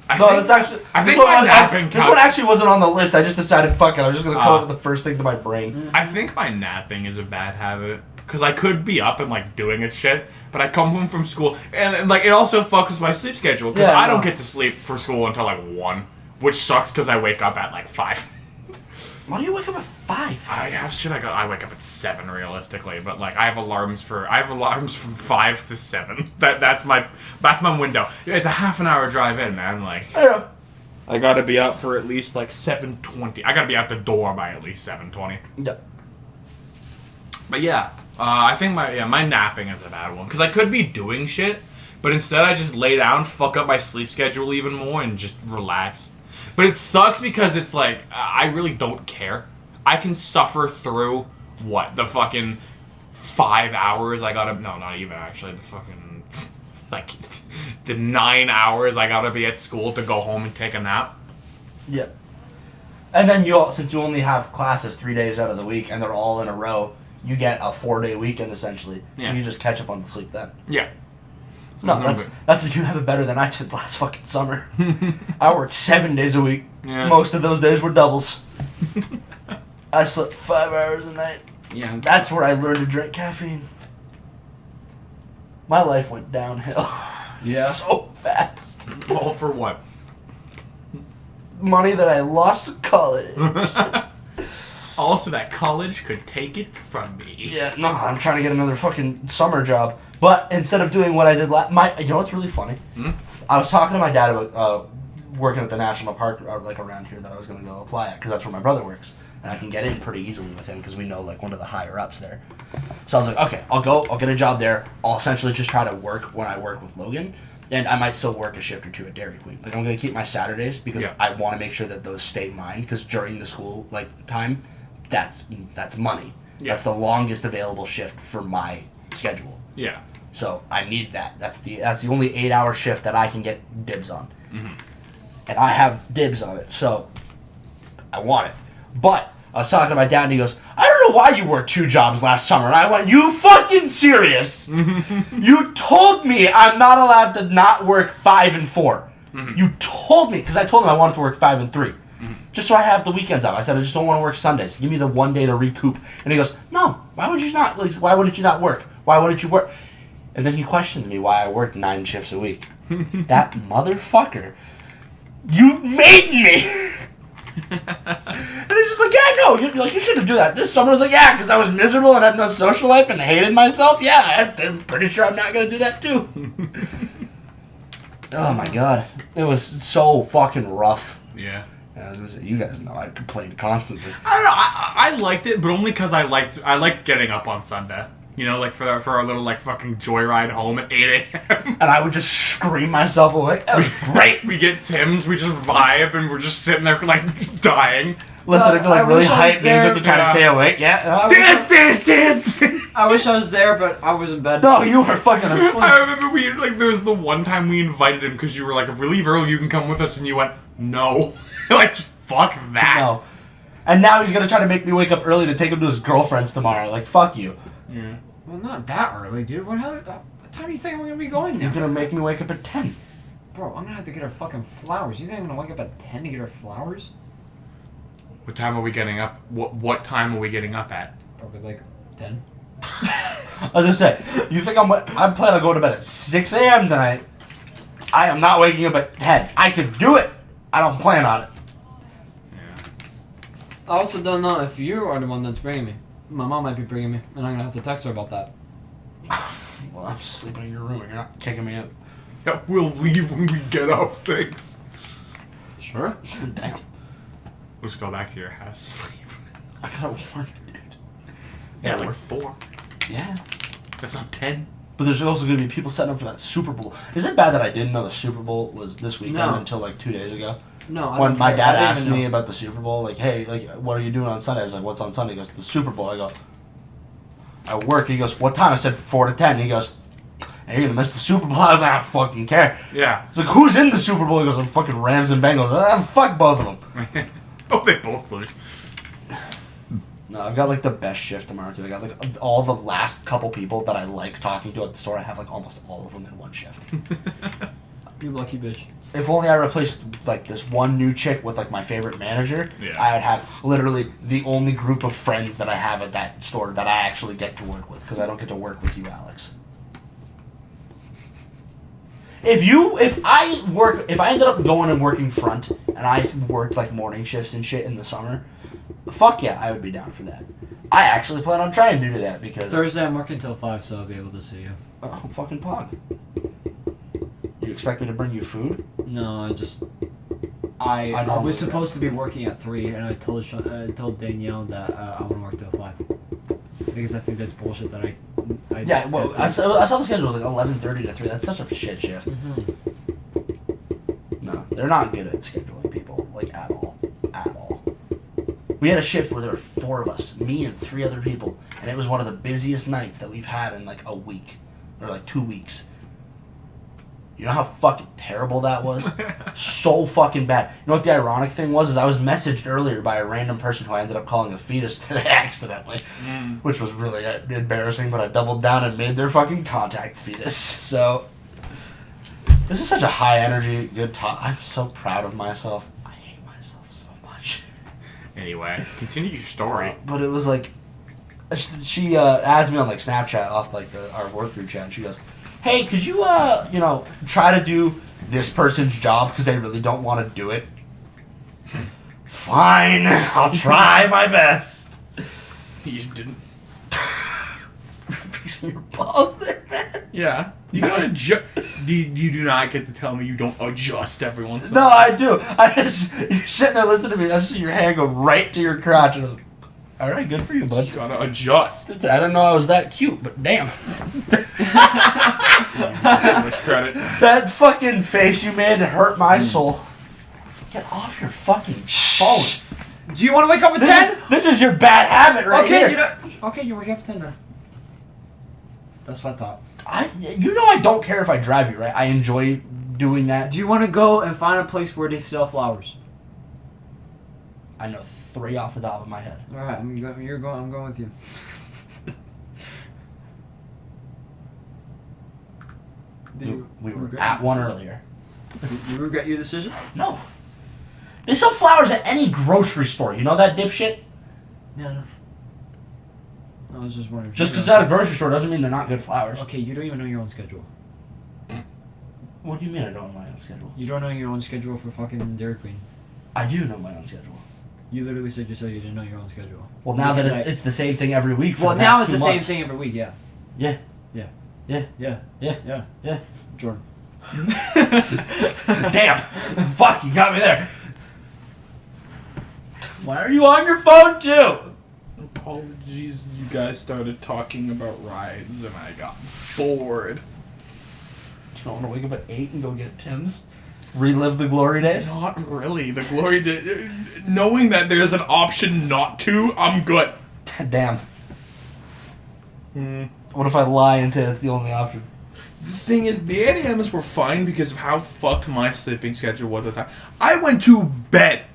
S2: I think this one actually wasn't on the list. I just decided, fuck it. I was just gonna come up with the first thing to my brain.
S1: I think my napping is a bad habit because I could be up and like doing a shit, but I come home from school and like it also fucks with my sleep schedule because I don't get to sleep for school until like 1, which sucks because I wake up at like 5.
S2: Why do you wake up at 5?
S1: I wake up at 7 realistically, but like I have alarms from 5 to 7. That's my window. It's a half an hour drive in, man. Like
S2: Yeah.
S1: I gotta be up for at least like 7:20. I gotta be out the door by at least 7:20.
S2: Yeah.
S1: But yeah, I think my napping is a bad one because I could be doing shit, but instead I just lay down, fuck up my sleep schedule even more, and just relax. But it sucks because it's like, I really don't care. I can suffer through, the fucking 5 hours I gotta... No, not even, actually. The fucking... Like, the 9 hours I gotta be at school to go home and take a nap.
S2: Yeah. And then since you only have classes 3 days out of the week, and they're all in a row, you get a 4-day weekend, essentially. Yeah. So you just catch up on the sleep then.
S1: Yeah.
S2: No, that's what you have it better than I did last fucking summer. I worked 7 days a week. Yeah. Most of those days were doubles. I slept 5 hours a night.
S1: Yeah.
S2: That's where I learned to drink caffeine. My life went downhill.
S3: Yeah.
S2: So fast.
S1: All for what?
S2: Money that I lost to college.
S1: Also, that college could take it from me.
S2: Yeah, no, I'm trying to get another fucking summer job. But instead of doing what I did you know what's really funny? I was talking to my dad about working at the national park, like around here, that I was going to go apply at, because that's where my brother works. And I can get in pretty easily with him, because we know, like, one of the higher-ups there. So I was like, okay, I'll get a job there. I'll essentially just try to work when I work with Logan. And I might still work a shift or two at Dairy Queen. Like, I'm going to keep my Saturdays, because I want to make sure that those stay mine, because during the school, like, time, that's money. Yeah. That's the longest available shift for my schedule.
S1: Yeah.
S2: So I need that. That's the only 8-hour shift that I can get dibs on. Mm-hmm. And I have dibs on it, so I want it. But I was talking to my dad, and he goes, I don't know why you worked 2 jobs last summer. And I went, you fucking serious? You told me I'm not allowed to not work 5 and 4. Mm-hmm. You told me, because I told him I wanted to work 5 and 3. Just so I have the weekends off. I said, I just don't want to work Sundays. Give me the one day to recoup. And he goes, no, why would you not? Like, why wouldn't you not work? Why wouldn't you work? And then he questioned me why I worked 9 shifts a week. That motherfucker. You made me! And he's just like, yeah, no, you shouldn't do that. This summer I was like, yeah, because I was miserable and had no social life and hated myself. Yeah, I'm pretty sure I'm not going to do that too. Oh my god. It was so fucking rough.
S1: Yeah.
S2: And I was going to say, you guys know I complained constantly.
S1: I don't know. I liked it, but only because I liked getting up on Sunday. You know, like for our little like fucking joyride home at 8 a.m.
S2: And I would just scream myself awake. That was great.
S1: We get Tim's, we just vibe, and we're just sitting there like dying.
S2: Listening to like really hype music to try to
S1: yeah.
S2: stay awake. Yeah.
S1: Dance!
S3: I wish I was there, but I was in bed.
S2: No, you were fucking asleep.
S1: I remember there was the one time we invited him because you were like, if we leave early, you can come with us, and you went, no. Like, fuck that.
S2: No. And now he's gonna try to make me wake up early to take him to his girlfriend's tomorrow. Like, fuck you.
S1: Yeah.
S3: Well, not that early, dude. What time do you think we're gonna be going now?
S2: You're gonna make me wake up at 10.
S3: Bro, I'm gonna have to get her fucking flowers. You think I'm gonna wake up at 10 to get her flowers?
S1: What time are we getting up? What time are we getting up at?
S3: Probably like 10.
S2: I was gonna say, you think I'm planning on going to bed at 6 a.m. tonight. I am not waking up at 10. I could do it. I don't plan on it.
S1: Yeah.
S3: I also don't know if you are the one that's bringing me. My mom might be bringing me, and I'm gonna have to text her about that.
S2: Well, I'm sleeping in your room and you're not kicking me out.
S1: Yeah, we'll leave when we get up, thanks.
S3: Sure.
S2: Damn.
S1: Let's go back to your house, sleep.
S2: I gotta work, dude.
S1: Yeah, like 4.
S2: Yeah.
S1: That's not 10.
S2: But there's also gonna be people setting up for that Super Bowl. Is it bad that I didn't know the Super Bowl was this weekend
S3: No.
S2: until like 2 days ago?
S3: No, I
S2: When
S3: don't
S2: my
S3: care.
S2: dad
S3: I didn't
S2: asked
S3: even
S2: me
S3: know.
S2: about the Super Bowl, like, hey, like, what are you doing on Sunday? I was like, what's on Sunday? He goes, the Super Bowl. I go, I work. He goes, what time? I said 4 to 10. He goes, hey, you're gonna miss the Super Bowl. I was like, I don't fucking care.
S1: Yeah.
S2: He's like, who's in the Super Bowl? He goes, I'm fucking Rams and Bengals. Fuck both of them.
S1: Oh, they both lose.
S2: No, I've got like the best shift tomorrow too. I got like all the last couple people that I like talking to at the store. I have like almost all of them in one shift.
S3: You lucky bitch.
S2: If only I replaced like this one new chick with like my favorite manager,
S1: Yeah.
S2: I would have literally the only group of friends that I have at that store that I actually get to work with, because I don't get to work with you, Alex. If I ended up going and working front and I worked like morning shifts and shit in the summer, fuck yeah, I would be down for that. I actually plan on trying to do that because
S3: Thursday I'm working till 5, so I'll be able to see you.
S2: oh, fucking pog. You expect me to bring you food?
S3: No,
S2: I
S3: I
S2: normally
S3: was
S2: do.
S3: supposed to be working at 3, and I told Danielle that I want to work till 5 because I think that's bullshit. That I
S2: Yeah, well, I saw the schedule was like 11:30 to 3. That's such a shit shift.
S3: Mhm.
S2: No, they're not good at scheduling people, like, at all. At all. We had a shift where there were 4 of us, me and 3 other people, and it was one of the busiest nights that we've had in like a week, or like 2 weeks. You know how fucking terrible that was? So fucking bad. You know what the ironic thing was? Is I was messaged earlier by a random person who I ended up calling a fetus today accidentally. Which was really embarrassing, but I doubled down and made their fucking contact fetus. So, this is such a high energy, good talk. I'm so proud of myself. I hate myself so much.
S1: Anyway, continue your story.
S2: But it was like, she adds me on like Snapchat off like our work group chat, and she goes, hey, could you, try to do this person's job because they really don't want to do it? Fine, I'll try my best.
S1: You just didn't.
S2: You're fixing your balls there, man.
S1: Yeah. You gotta adjust. You do not get to tell me you don't adjust every once in a
S2: No,
S1: while.
S2: I do. You're sitting there listening to me. I just see your hand go right to your crotch. And I'm like, all right, good for you, bud.
S1: You gotta adjust.
S2: I didn't know I was that cute, but damn.
S1: Much credit.
S2: That fucking face you made hurt my soul. Get off your fucking phone.
S3: Do you want to wake up at 10?
S2: This is your bad habit right
S3: Okay,
S2: here.
S3: Okay, you wake up at 10 then. That's what I thought.
S2: I don't care if I drive you, right? I enjoy doing that.
S3: Do you want to go and find a place where they sell flowers?
S2: I know 3 off the top of my head.
S3: All right, I'm going with you.
S2: We were
S3: regret
S2: at
S3: your
S2: one
S3: decision?
S2: earlier.
S3: You regret your decision?
S2: No. They sell flowers at any grocery store. You know that, dipshit?
S3: Yeah, no. I was just wondering.
S2: Just because it's at a grocery store doesn't mean they're not good flowers.
S3: Okay, you don't even know your own schedule.
S2: What do you mean I don't know my own schedule?
S3: You don't know your own schedule for fucking Dairy Queen.
S2: I do know my own schedule.
S3: You literally said yourself you didn't know your own schedule.
S2: Well, now that
S3: Because
S2: it's the same thing every week. For
S3: Well,
S2: the
S3: now
S2: past
S3: it's the
S2: 2
S3: same
S2: months.
S3: thing every week. Yeah.
S2: Yeah.
S3: Yeah.
S2: Yeah.
S3: Yeah.
S2: Yeah.
S3: Yeah.
S2: Yeah.
S3: Jordan.
S2: Damn. Fuck, you got me there. Why are you on your phone too?
S1: Apologies, you guys started talking about rides and I got bored.
S2: You don't want to wake up at 8 and go get Tim's? Relive the glory days?
S1: Not really. The glory knowing that there's an option not to, I'm good.
S2: Damn. What if I lie and say that's the only option?
S1: The thing is, the 8 a.m.s were fine because of how fucked my sleeping schedule was at the time. I went to bed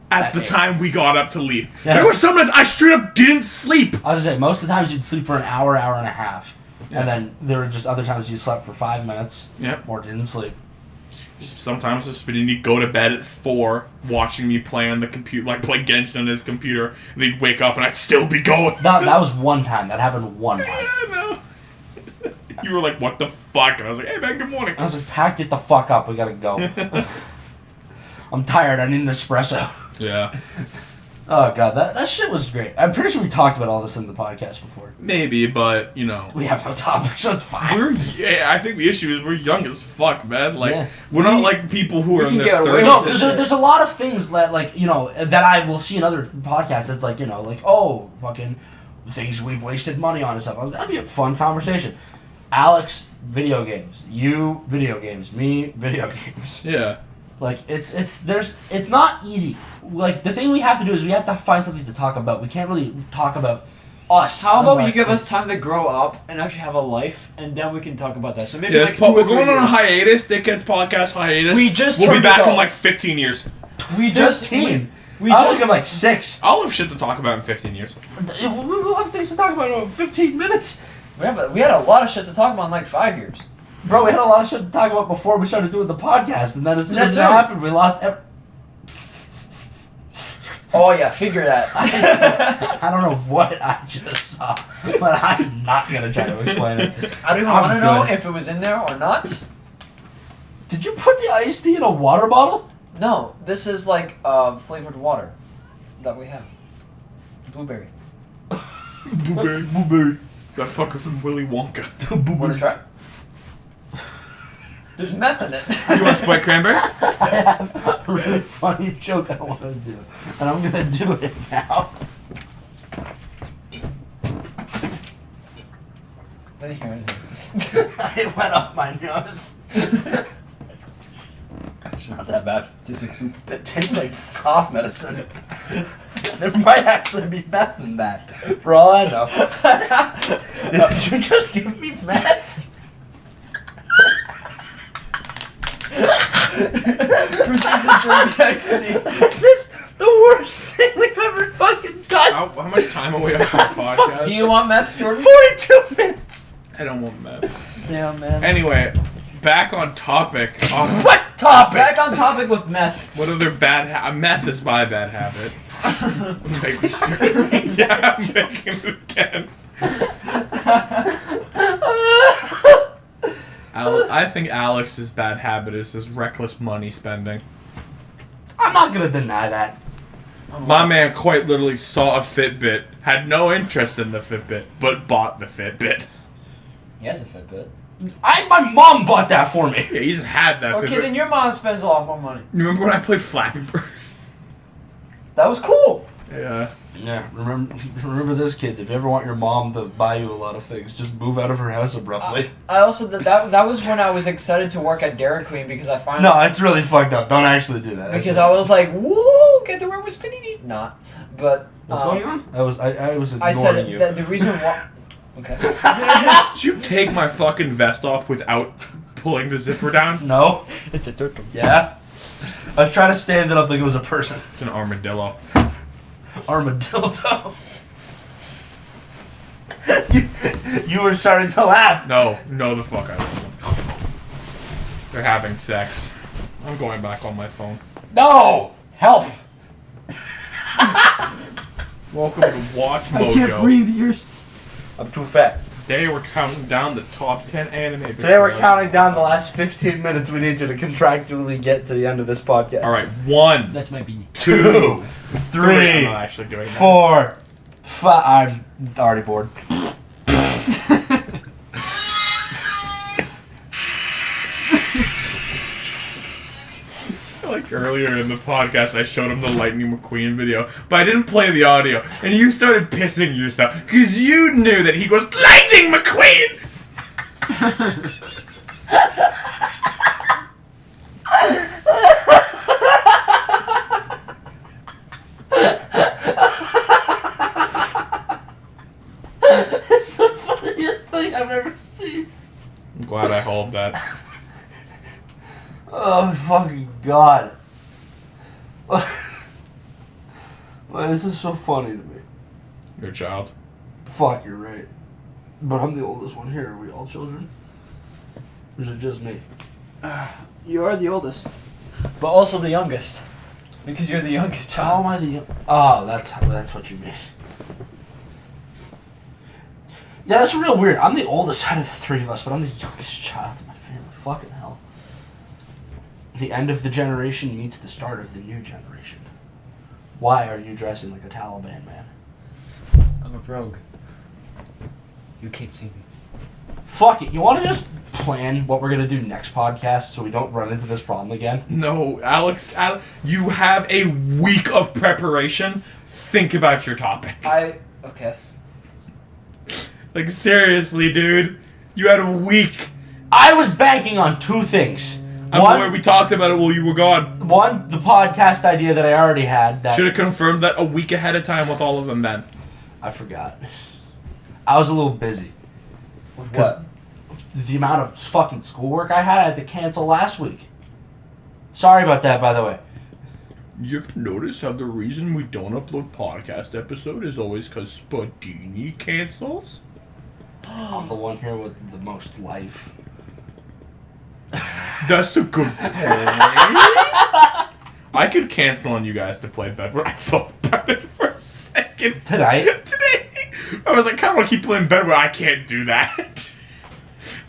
S1: at the
S2: 8.
S1: time we got up to leave.
S2: Yeah.
S1: There were some nights I straight up didn't sleep.
S2: I was gonna say, most of the times you'd sleep for an hour, hour and a half.
S1: Yeah.
S2: And then there were just other times you slept for 5 minutes.
S1: Yep.
S2: Or didn't sleep.
S1: Sometimes just Spinini go to bed at 4, watching me play on the computer, like play Genshin on his computer. And they'd wake up and I'd still be going.
S2: That was one time. That happened one time.
S1: I know. You were like, what the fuck? And I was like, hey man, good morning.
S2: I was like, pack it the fuck up. We gotta go. I'm tired. I need an espresso.
S1: Yeah.
S2: Oh god, that shit was great. I'm pretty sure we talked about all this in the podcast before.
S1: Maybe, but, you know.
S2: We have no topic, so it's fine.
S1: I think the issue is we're young as fuck, man. Like,
S2: Yeah.
S1: we're not like people who are in
S3: can
S1: their
S3: get away
S1: 30s.
S2: No,
S3: with
S2: there's a lot of things that, like, you know, that I will see in other podcasts. It's like, you know, like, oh, fucking things we've wasted money on and stuff. That'd be a fun conversation. Alex, video games. You, video games. Me, video games.
S1: Yeah.
S2: Like, it's not easy. Like, the thing we have to do is we have to find something to talk about. We can't really talk about us.
S3: How about you
S2: unless
S3: give us
S2: it's-
S3: time to grow up and actually have a life, and then we can talk about that. So maybe
S1: Yeah,
S3: like 2 or
S1: we're
S3: 3
S1: going on a
S3: years.
S1: hiatus, Dickheads podcast hiatus.
S3: We just
S1: We'll be
S3: turned
S1: back in
S3: adults.
S1: like 15 years.
S3: We just
S2: 15.
S3: we
S2: I was
S3: just
S2: thinking like 6.
S1: I'll have shit to talk about in 15 years.
S2: We'll have things to talk about in 15 minutes.
S3: we had a lot of shit to talk about in like 5 years.
S2: Bro, we had a lot of shit to talk about before we started doing the podcast, and then as soon as it
S3: That's it.
S2: happened, we lost.
S3: Oh yeah, figure that.
S2: I don't know what I just saw, but I'm not gonna try to explain it.
S3: I don't even
S2: I'm
S3: want to know
S2: good.
S3: if it was in there or not.
S2: Did you put the iced tea in a water bottle?
S3: No, this is like flavored water that we have. Blueberry.
S2: Blueberry.
S1: That fucker from Willy Wonka.
S3: Want to try? There's meth in it.
S1: You want Spike Cranberry?
S2: I have a really funny joke I want to do, and I'm gonna do it now.
S3: Let me hear it.
S2: It went up my nose. It's not that bad.
S3: Tastes like soup.
S2: It tastes like cough medicine. There might actually be meth in that, for all I know. Did you just give me meth? Is this the worst thing we've ever fucking done?
S1: How much time are we on the podcast?
S3: Do you want meth, Jordan?
S2: 42 minutes!
S1: I don't want meth.
S3: Damn, man.
S1: Anyway, back on topic.
S2: What topic?
S3: Back on topic with meth.
S1: What other bad meth is my bad habit. Yeah, I'm making it again. I think Alex's bad habit is his reckless money spending.
S2: I'm not gonna deny that.
S1: My man quite literally saw a Fitbit, had no interest in the Fitbit, but bought the Fitbit.
S3: He has a Fitbit.
S2: My mom bought that for me.
S1: Yeah, he's had that
S3: Okay,
S1: Fitbit.
S3: then your mom spends a lot more money.
S1: You remember when I played Flappy Bird?
S3: That was cool.
S1: Yeah.
S2: Yeah, remember this, kids. If you ever want your mom to buy you a lot of things, just move out of her house abruptly.
S3: I also that was when I was excited to work at Dairy Queen because I finally
S2: No, it's really fucked up. Don't actually do that.
S3: because I was like, woo, get to work with Spinny. Not, but
S2: What's going on? I was ignoring
S3: I said
S2: you.
S3: the reason why. Okay.
S1: Did you take my fucking vest off without pulling the zipper down?
S2: No.
S3: It's a turtle.
S2: Yeah. I was trying to stand it up like it was a person.
S1: It's an armadillo.
S2: Armadillo. you were starting to laugh.
S1: No, the fuck out of them. They're having sex. I'm going back on my phone.
S2: No. Help!
S1: Welcome to Watch Mojo.
S2: I can't breathe. I'm too fat.
S1: Today we're counting down the top 10 anime.
S2: Today we're counting down the last 15 minutes we need you to contractually get to the end of this podcast.
S1: All right, 1,
S3: That's my beanie.
S1: 2, 3. I'm
S2: 3,
S1: not actually doing that.
S2: 4, 5. I'm already bored.
S1: Like earlier in the podcast, I showed him the Lightning McQueen video, but I didn't play the audio, and you started pissing yourself because you knew that he goes Lightning McQueen.
S2: It's the funniest thing I've ever seen.
S1: I'm glad I hauled that.
S2: Oh my fucking god. Man, this is so funny to me.
S1: Your child.
S2: Fuck, you're right. But I'm the oldest one here. Are we all children? Or is it just me?
S3: You are the oldest, but also the youngest, because you're the youngest
S2: How
S3: child.
S2: am I the young? Oh, that's what you mean. Yeah, that's real weird. I'm the oldest out of the three of us, but I'm the youngest child in my family. Fucking hell. The end of the generation meets the start of the new generation. Why are you dressing like a Taliban man?
S3: I'm a rogue. You can't see me.
S2: Fuck it. You want to just plan what we're going to do next podcast so we don't run into this problem again?
S1: No, Alex, you have a week of preparation. Think about your topic.
S3: Okay.
S1: Like, seriously, dude. You had a week.
S2: I was banking on two things.
S1: I'm aware we talked about it while you were gone.
S2: One, the podcast idea that I already had. That
S1: Should have confirmed that a week ahead of time with all of them, then.
S2: I forgot. I was a little busy.
S3: What?
S2: The amount of fucking schoolwork I had to cancel last week. Sorry about that, by the way.
S1: You ever notice how the reason we don't upload podcast episode is always because Spadini cancels?
S2: I'm the one here with the most life.
S1: That's a good point. I could cancel on you guys to play Bedwars. I thought about it for a second.
S2: Tonight?
S1: Today. I was like, I kind of want to keep playing Bedwars. I can't do that.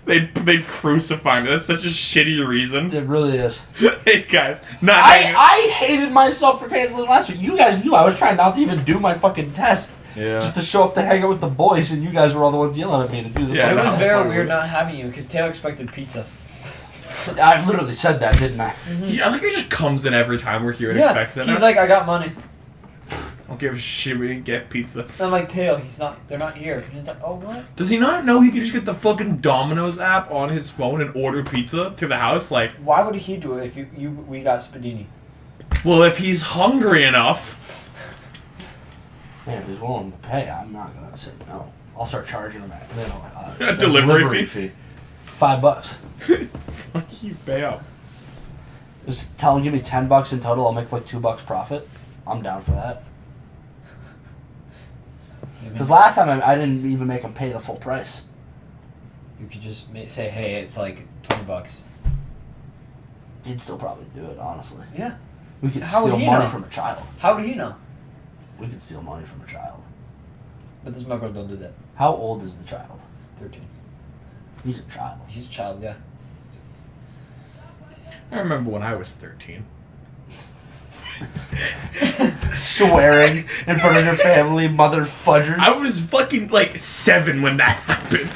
S1: They'd crucify me. That's such a shitty reason.
S2: It really is.
S1: Hey, guys. Not
S2: I hated myself for canceling last week. You guys knew I was trying not to even do my fucking test.
S1: Yeah.
S2: Just to show up to hang out with the boys, and you guys were all the ones yelling at me to do the
S1: Yeah,
S3: It
S2: fucking
S3: was
S1: no,
S3: very
S2: fucking-
S3: weird not having you, because Taylor expected pizza.
S2: I literally said that, didn't I?
S1: Yeah, like he just comes in every time we're here and
S3: Yeah,
S1: expects it.
S3: he's like, I got money.
S1: I don't give a shit. We didn't get pizza.
S3: And I'm like, Taylor, they're not here. And he's like, oh, what?
S1: Does he not know he could just get the fucking Domino's app on his phone and order pizza to the house? Like,
S3: Why would he do it if we got Spadini?
S1: well, if he's hungry enough.
S2: Man, if he's willing to pay, I'm not gonna say no. I'll start charging him
S1: A delivery fee.
S2: $5.
S1: Fuck you, pay up.
S2: Just tell him give me $10 in total. I'll make like $2 profit. I'm down for that. Because last time I didn't even make him pay the full price.
S3: You could just say, hey, it's like $20.
S2: He'd still probably do it, honestly.
S3: Yeah.
S2: We could
S3: How would
S2: steal
S3: he
S2: money
S3: know?
S2: from a child.
S3: How would he know?
S2: We could steal money from a child.
S3: But this micro don't do that.
S2: How old is the child?
S3: 13.
S2: He's a child.
S3: He's a child, yeah.
S1: I remember when I was 13.
S2: Swearing in front of your family, mother fudgers.
S1: I was fucking like 7 when that happened.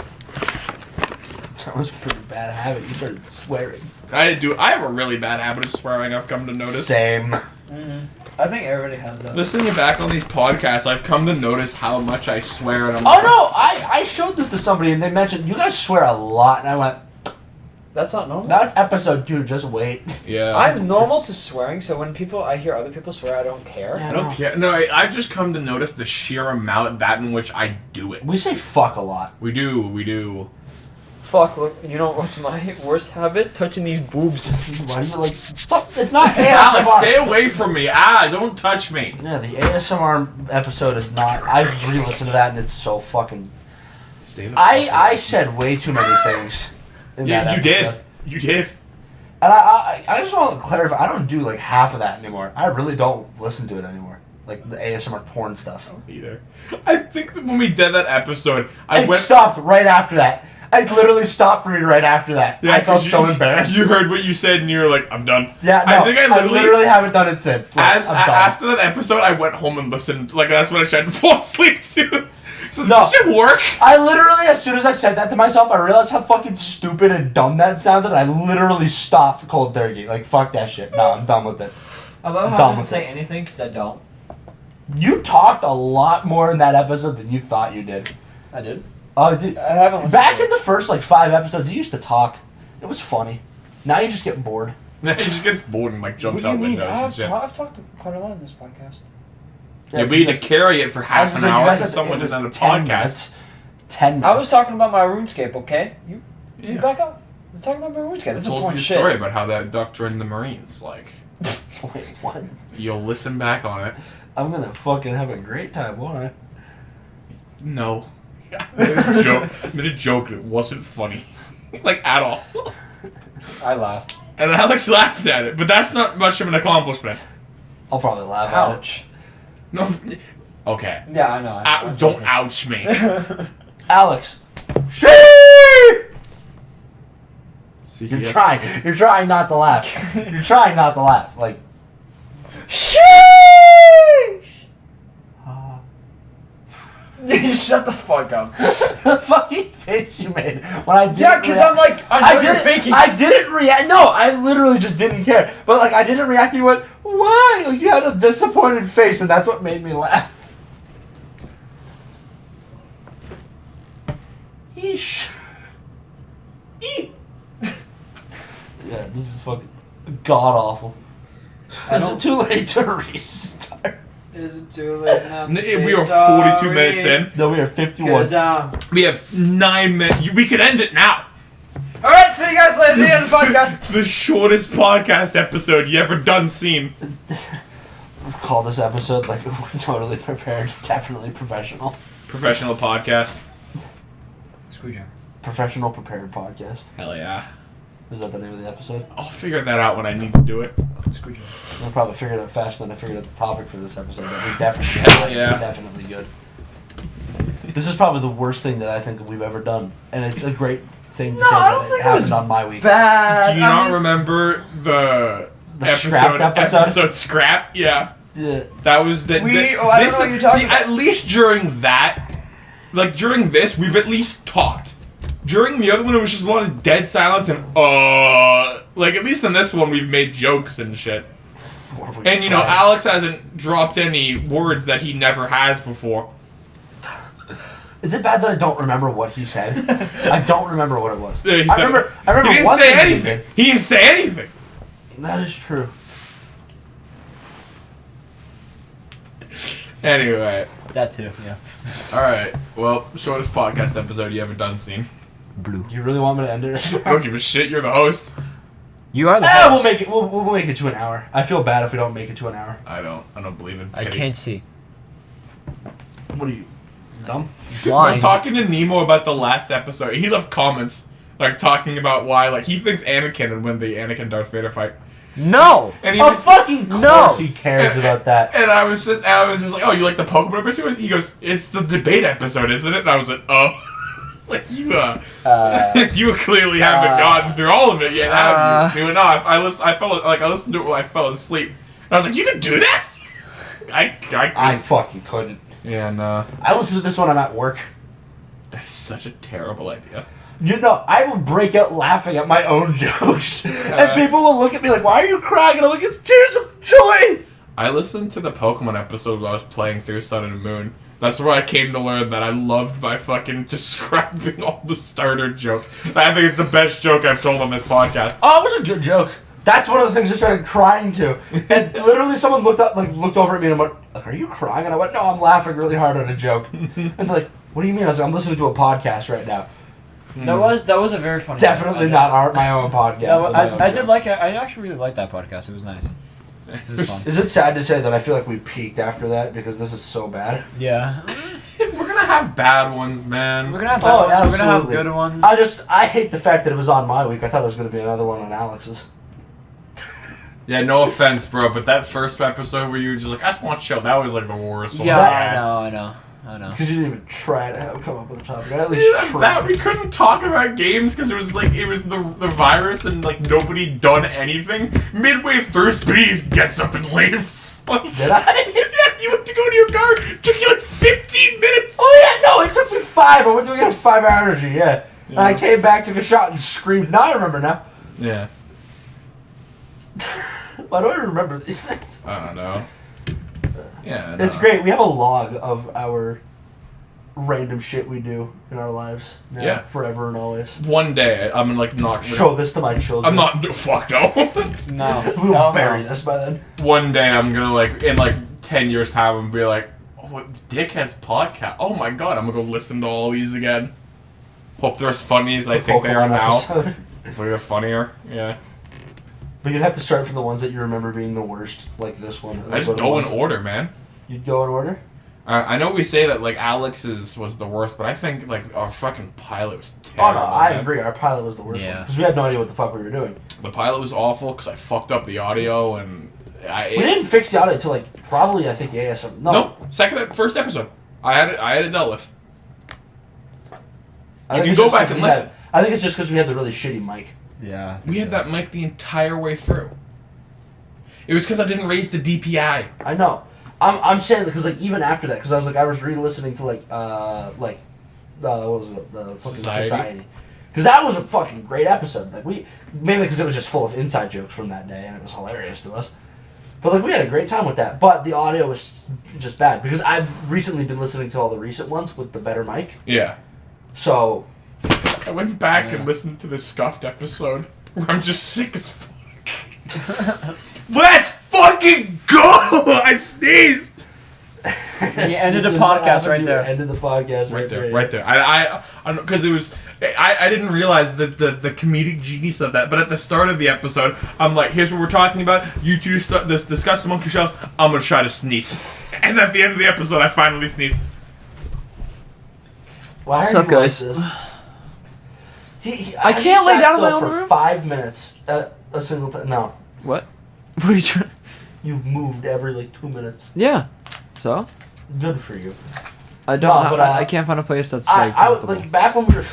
S2: That was a pretty bad habit. You started swearing.
S1: I have a really bad habit of swearing, I've come to notice.
S2: Same.
S3: Mm-hmm. I think everybody has that.
S1: Listening back on these podcasts, I've come to notice how much I swear. And I'm
S2: Oh
S1: like,
S2: no! I showed this to somebody and they mentioned you guys swear a lot, and I went,
S3: That's not normal.
S2: "That's episode 2. Just wait."
S1: Yeah.
S3: I'm normal to swearing, so when I hear other people swear, I don't care.
S2: Yeah.
S1: I don't care. No, I've just come to notice the sheer amount that in which I do it.
S2: We say fuck a lot.
S1: We do.
S3: Fuck, look, you know what's my worst habit? Touching these boobs.
S2: Why are you like? Stop! It's not
S1: Alex,
S2: ASMR.
S1: stay away from me. Don't touch me.
S2: Yeah, the ASMR episode is not. I've re-listened to that and it's so fucking.
S1: Stay the fuck
S2: I
S1: away.
S2: said way too many things. In that
S1: You did.
S2: episode.
S1: You did.
S2: And I just want to clarify, I don't do like half of that anymore. I really don't listen to it anymore. Like the ASMR porn stuff.
S1: I don't either. I think that when we did that episode, I
S2: It
S1: went...
S2: stopped right after that. It literally stopped for me right after that.
S1: Yeah,
S2: I felt
S1: 'cause
S2: so embarrassed.
S1: You heard what you said and you were like, I'm done.
S2: Yeah, no,
S1: I think I literally
S2: haven't done it since. Like, I'm done.
S1: after that episode, I went home and listened. Like, that's when I tried to fall asleep to. So
S2: No.
S1: this should work.
S2: I literally, as soon as I said that to myself, I realized how fucking stupid and dumb that sounded. I literally stopped cold turkey. Like, fuck that shit. No, I'm done with it.
S3: I love how
S2: Done
S3: I didn't
S2: with
S3: say anything because I don't.
S2: You talked a lot more in that episode than you thought you did.
S3: I did.
S2: Oh, dude.
S3: I haven't listened
S2: Back
S3: to
S2: in the first, like, 5 episodes, you used to talk. It was funny. Now you just get bored.
S1: He just gets bored and like jumps out windows and shit.
S3: I've talked quite a lot in this podcast.
S1: Yeah, we need to carry it for half an hour because someone
S2: did
S1: did on a podcast.
S2: 10 minutes.
S3: I was talking about my RuneScape, okay? You
S1: Yeah.
S3: back up. I was talking about my RuneScape.
S1: I
S3: That's
S1: told you
S3: important
S1: the
S3: shit.
S1: story about how that duck joined the Marines. Like,
S2: Wait, what?
S1: you'll listen back on it.
S2: I'm gonna fucking have a great time, won't I?
S1: No. I made a joke and it wasn't funny. Like, at all.
S3: I laughed.
S1: And Alex laughed at it, but that's not much of an accomplishment.
S2: I'll probably laugh
S3: Ouch.
S1: No. Okay.
S3: Yeah, I know. I'm
S1: Don't
S3: joking.
S1: ouch me.
S2: at it. Alex. Shee!
S1: See,
S2: You're
S1: he has-
S2: trying. You're trying not to laugh. You're trying not to laugh. Like. Sheesh!
S3: You shut the fuck up.
S2: The fucking face you made when I did.
S3: Yeah, because I'm like, I know you're faking.
S2: I didn't react. No, I literally just didn't care. But like, I didn't react. You went, why? Like, you had a disappointed face, and that's what made me laugh. Yeesh. Eat. Yeah, this is fucking god awful. Is it too late to restart?
S3: Is it too late now?
S1: We are 42 minutes in.
S2: No, we are 51.
S1: We have 9 minutes. We could end it now.
S3: Alright, see you guys later. The end of the podcast.
S1: The shortest podcast episode you ever done seen.
S2: Call this episode like we're totally prepared, definitely professional.
S1: Professional podcast.
S3: Screwdriver.
S2: Professional prepared podcast.
S1: Hell yeah.
S2: Is that the name of the episode?
S1: I'll figure that out when I need to do it.
S3: Screwdriver.
S2: I probably figured it out faster than I figured out the topic for this episode. But we definitely,
S1: Yeah.
S2: definitely good. This is probably the worst thing that I think we've ever done, and it's a great thing to say
S3: I
S2: that
S3: don't
S2: it
S3: think it
S2: happened
S3: was
S2: on my week.
S3: Bad.
S1: Do you not remember the
S2: scrapped episode?
S1: Episode scrap? Yeah.
S2: Yeah.
S1: That was the.
S3: I don't
S1: this,
S3: know what you're talking
S1: see,
S3: about.
S1: at least during that, like during this, we've at least talked. During the other one, it was just a lot of dead silence and like at least in this one, we've made jokes and shit. And you know, Alex hasn't dropped any words that he never has before.
S2: Is it bad that I don't remember what he said? I don't remember what it was.
S1: Yeah, he
S2: I
S1: said-
S2: remember
S1: He didn't
S2: one
S1: say
S2: thing he
S1: anything.
S2: did.
S1: He didn't say anything.
S2: That is true.
S1: Anyway,
S3: That too, yeah.
S1: all right. Well, shortest podcast episode you ever done seen.
S4: Blue.
S2: Do you really want me to end it?
S1: I don't give a shit. You're the host.
S3: You are the
S2: Ah,
S3: host.
S2: we'll make it. We'll make it to an hour. I feel bad if we don't make it to an hour.
S1: I don't believe in
S3: I
S1: pity.
S3: can't see.
S2: What are you, dumb?
S1: I was
S3: Blind.
S1: talking to Nemo about the last episode. He left comments like talking about why like he thinks Anakin would win the Anakin Darth Vader fight.
S3: No!
S1: And he
S2: Oh,
S1: was,
S2: fucking course
S3: No.
S2: he cares about that.
S1: and I was just like, oh, you like the Pokemon episode? He goes, it's the debate episode, isn't it? And I was like, oh, like you you clearly haven't gotten through all of it yet, have you? He went, no, I listened to it while I fell asleep. And I was like, you can do that?
S2: I fucking couldn't.
S1: Yeah, no.
S2: I listen to this when I'm at work.
S1: That is such a terrible idea.
S2: You know, I will break out laughing at my own jokes. And people will look at me like, why are you crying? And I'm like, it's tears of joy.
S1: I listened to the Pokemon episode while I was playing through Sun and Moon. That's where I came to learn that I loved by fucking describing all the starter joke. I think it's the best joke I've told on this podcast.
S2: Oh, it was a good joke. That's one of the things I started crying to. And literally someone looked over at me and went, like, are you crying? And I went, no, I'm laughing really hard at a joke. And they're like, what do you mean? I was like, I'm listening to a podcast right now.
S3: That was a very funny.
S2: Definitely not my own podcast.
S3: I did like it. I actually really liked that podcast. It was nice. It was fun.
S2: Is it sad to say that I feel like we peaked after that because this is so bad?
S3: Yeah.
S1: We're gonna have bad ones, man.
S3: We're gonna have
S2: Oh,
S3: we're gonna have
S2: absolutely.
S3: good ones.
S2: I hate the fact that it was on my week. I thought it was going to be another one on Alex's.
S1: Yeah, no offense, bro, but that first episode where you were just like, I just want to chill, that was like the worst one.
S3: Yeah,
S1: I
S3: I
S1: had.
S3: know.
S2: Because you didn't even try to come up with a topic. I at
S1: Yeah,
S2: least tried.
S1: that we couldn't talk about games because it was the virus and like nobody done anything. Midway through, Speedy gets up and leaves. Like,
S2: Did I?
S1: yeah, you went to go to your car. It took you like 15 minutes.
S2: Oh yeah, no, it took me 5. I went to get 5-hour energy, yeah. And I came back, took a shot, and screamed. Now I remember now.
S1: Yeah.
S2: Why do I remember these things?
S1: I don't know. Yeah.
S2: It's great. We have a log of our random shit we do in our lives. Now,
S1: Yeah.
S2: Forever and always.
S1: One day, I'm like not.
S2: Show this to my children.
S1: I'm not. Fuck no.
S3: No.
S2: We will bury this by then.
S1: One day, I'm gonna like in like 10 years time, I'm gonna be like, oh, what Dickheads podcast. Oh my god, I'm gonna go listen to all these again. Hope they're as funny as I think they are
S2: Pokemon
S1: now.
S2: episode.
S1: Hopefully they're funnier. Yeah.
S2: But you'd have to start from the ones that you remember being the worst, like this one.
S1: I just go in order, man.
S2: You'd go in order?
S1: I know we say that like Alex's was the worst, but I think like our fucking pilot was
S2: Oh
S1: terrible.
S2: no, I
S1: man.
S2: agree. Our pilot was the worst one.
S3: Yeah.
S2: Because we had no idea what the fuck we were doing.
S1: The pilot was awful because I fucked up the audio and
S2: We didn't fix the audio until like probably I think ASM. No.
S1: First episode. I had it dealt with.
S2: I
S1: You
S2: think
S1: can
S2: it's
S1: go
S2: just
S1: back
S2: 'cause
S1: and
S2: we
S1: listen.
S2: I think it's just because we had the really shitty mic.
S3: Yeah.
S1: We had that mic the entire way through. It was because I didn't raise the DPI.
S2: I know. I'm saying because like even after that, because I was re-listening to like what was it, the fucking Society. Because that was a fucking great episode. Like mainly because it was just full of inside jokes from that day, and it was hilarious to us. But like we had a great time with that. But the audio was just bad because I've recently been listening to all the recent ones with the better mic.
S1: Yeah.
S2: So
S1: I went back and listened to the scuffed episode where I'm just sick as fuck. Let's fucking go! I sneezed!
S3: You ended the podcast right there.
S2: Ended the podcast
S1: Right there. I because it was, I didn't realize the comedic genius of that, but at the start of the episode, I'm like, here's what we're talking about, you two discuss among yourselves, I'm gonna try to sneeze. And at the end of the episode, I finally sneezed.
S2: Why
S4: What's
S2: are
S4: up,
S2: you like
S4: guys?
S2: this?
S3: I can't lay down in my
S2: still
S3: own
S2: for
S3: room?
S2: 5 minutes. A single time. No.
S4: What? What are you trying?
S2: You've moved every like 2 minutes.
S4: Yeah. So
S2: Good for you.
S4: I don't.
S2: No, but,
S4: I can't find a place that's like
S2: I was
S4: comfortable.
S2: like back when we were.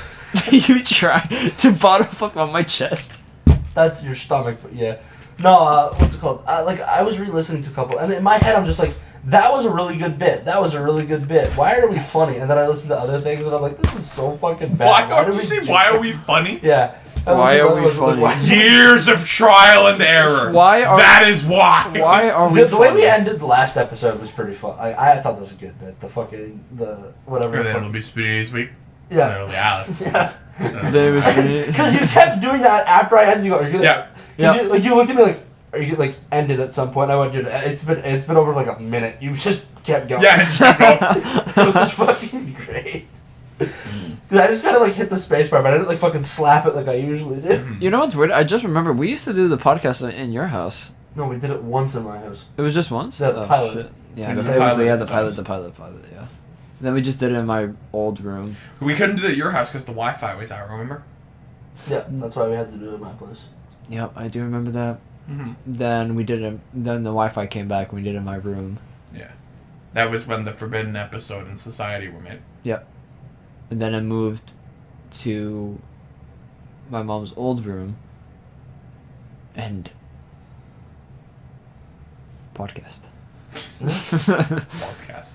S4: You try to bottom up on my chest.
S2: That's your stomach, but yeah. No, what's it called? Like I was re-listening to a couple, and in my head I'm just like, that was a really good bit. That was a really good bit. Why are we funny? And then I listen to other things, and I'm like, this is so fucking bad.
S1: Why
S2: did
S1: did you
S2: we
S1: say,
S2: do
S1: why are
S2: this?
S1: we funny?
S2: Yeah.
S4: Why are we funny?
S1: Years of trial and error. That is why.
S4: Why are we?
S2: The way we
S4: funny?
S2: ended the last episode was pretty fun. I thought that was a good bit. The whatever.
S1: And
S2: the
S1: then
S2: fuck-
S1: it'll be Speedy this week.
S2: Yeah.
S1: And it'll be Alex.
S2: Yeah.
S4: There was
S2: Because you kept doing that after I ended. You go, are you gonna,
S1: Yeah.
S2: 'cause you looked at me like, are you like ended at some point? I went, dude, it's been over like a minute. You just kept going.
S1: Yeah, just keep going.
S2: It was fucking great. Cause I just kind of like hit the space bar, but I didn't like fucking slap it like I usually do.
S4: You know what's weird? I just remember we used to do the podcast in your house.
S2: No, we did it once in my house.
S4: It was just once.
S2: Yeah, the pilot.
S4: Shit. Yeah,
S2: We
S4: the
S2: did the
S4: pilot.
S1: pilot
S4: Yeah,
S1: in
S4: the
S1: his
S4: pilot.
S1: house.
S4: The pilot. Yeah. Then we just did it in my old room.
S1: We couldn't do it at your house because the Wi-Fi was out, remember?
S2: Yeah, that's why we had to do it at my place.
S4: Yep, I do remember that.
S1: Mm-hmm.
S4: Then we did it. Then the Wi-Fi came back. and We did it in my room.
S1: Yeah. That was when the Forbidden episode and Society were made.
S4: And then I moved to my mom's old room. And podcast.
S1: Podcast.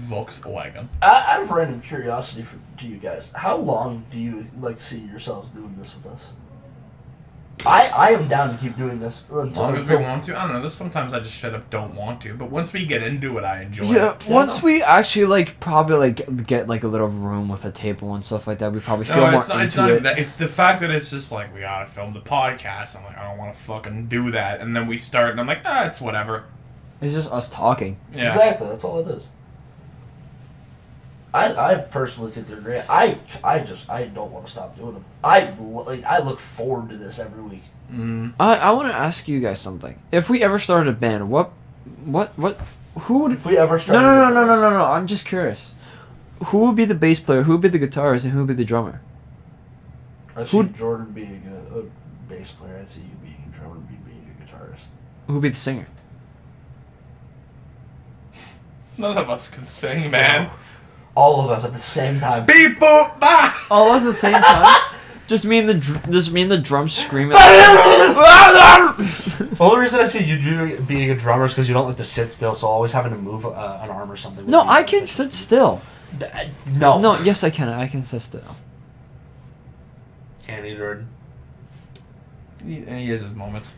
S1: Volkswagen.
S2: Out of random curiosity to you guys, how long do you like see yourselves doing this with us? I am down to keep doing this
S1: As long as we want to. I don't know. There's sometimes I just straight up don't want to. But once we get into it, I enjoy
S4: Yeah,
S1: it.
S4: once we actually like probably like get like a little room with a table and stuff like that, we probably feel more
S1: it's not
S4: into
S1: even
S4: it.
S1: that. It's the fact that it's just like, we gotta film the podcast. I'm like, I don't want to fucking do that. And then we start, and I'm like, it's whatever.
S4: It's just us talking.
S1: Yeah.
S2: Exactly, that's all it is. I personally think they're great. I don't want to stop doing them. I look forward to this every week.
S1: Mm.
S4: I want to ask you guys something. If we ever started a band, who would?
S2: If we ever start,
S4: No. I'm just curious. Who would be the bass player? Who would be the guitarist? And who would be the drummer?
S2: I see
S4: Who-
S2: Jordan being a bass player. I'd see you being a I would be being a guitarist.
S3: Who'd be the singer?
S1: None of us can sing, man.
S2: All of us at the same time.
S1: Beep boop bah!
S3: All at the same time. Just me and the drums screaming.
S2: The only reason I say you being a drummer is because you don't like to sit still, so always having to move an arm or something.
S3: No, I can sit still.
S2: No.
S3: No, yes I can. I can sit still.
S2: Can you, Jordan?
S1: He has his moments.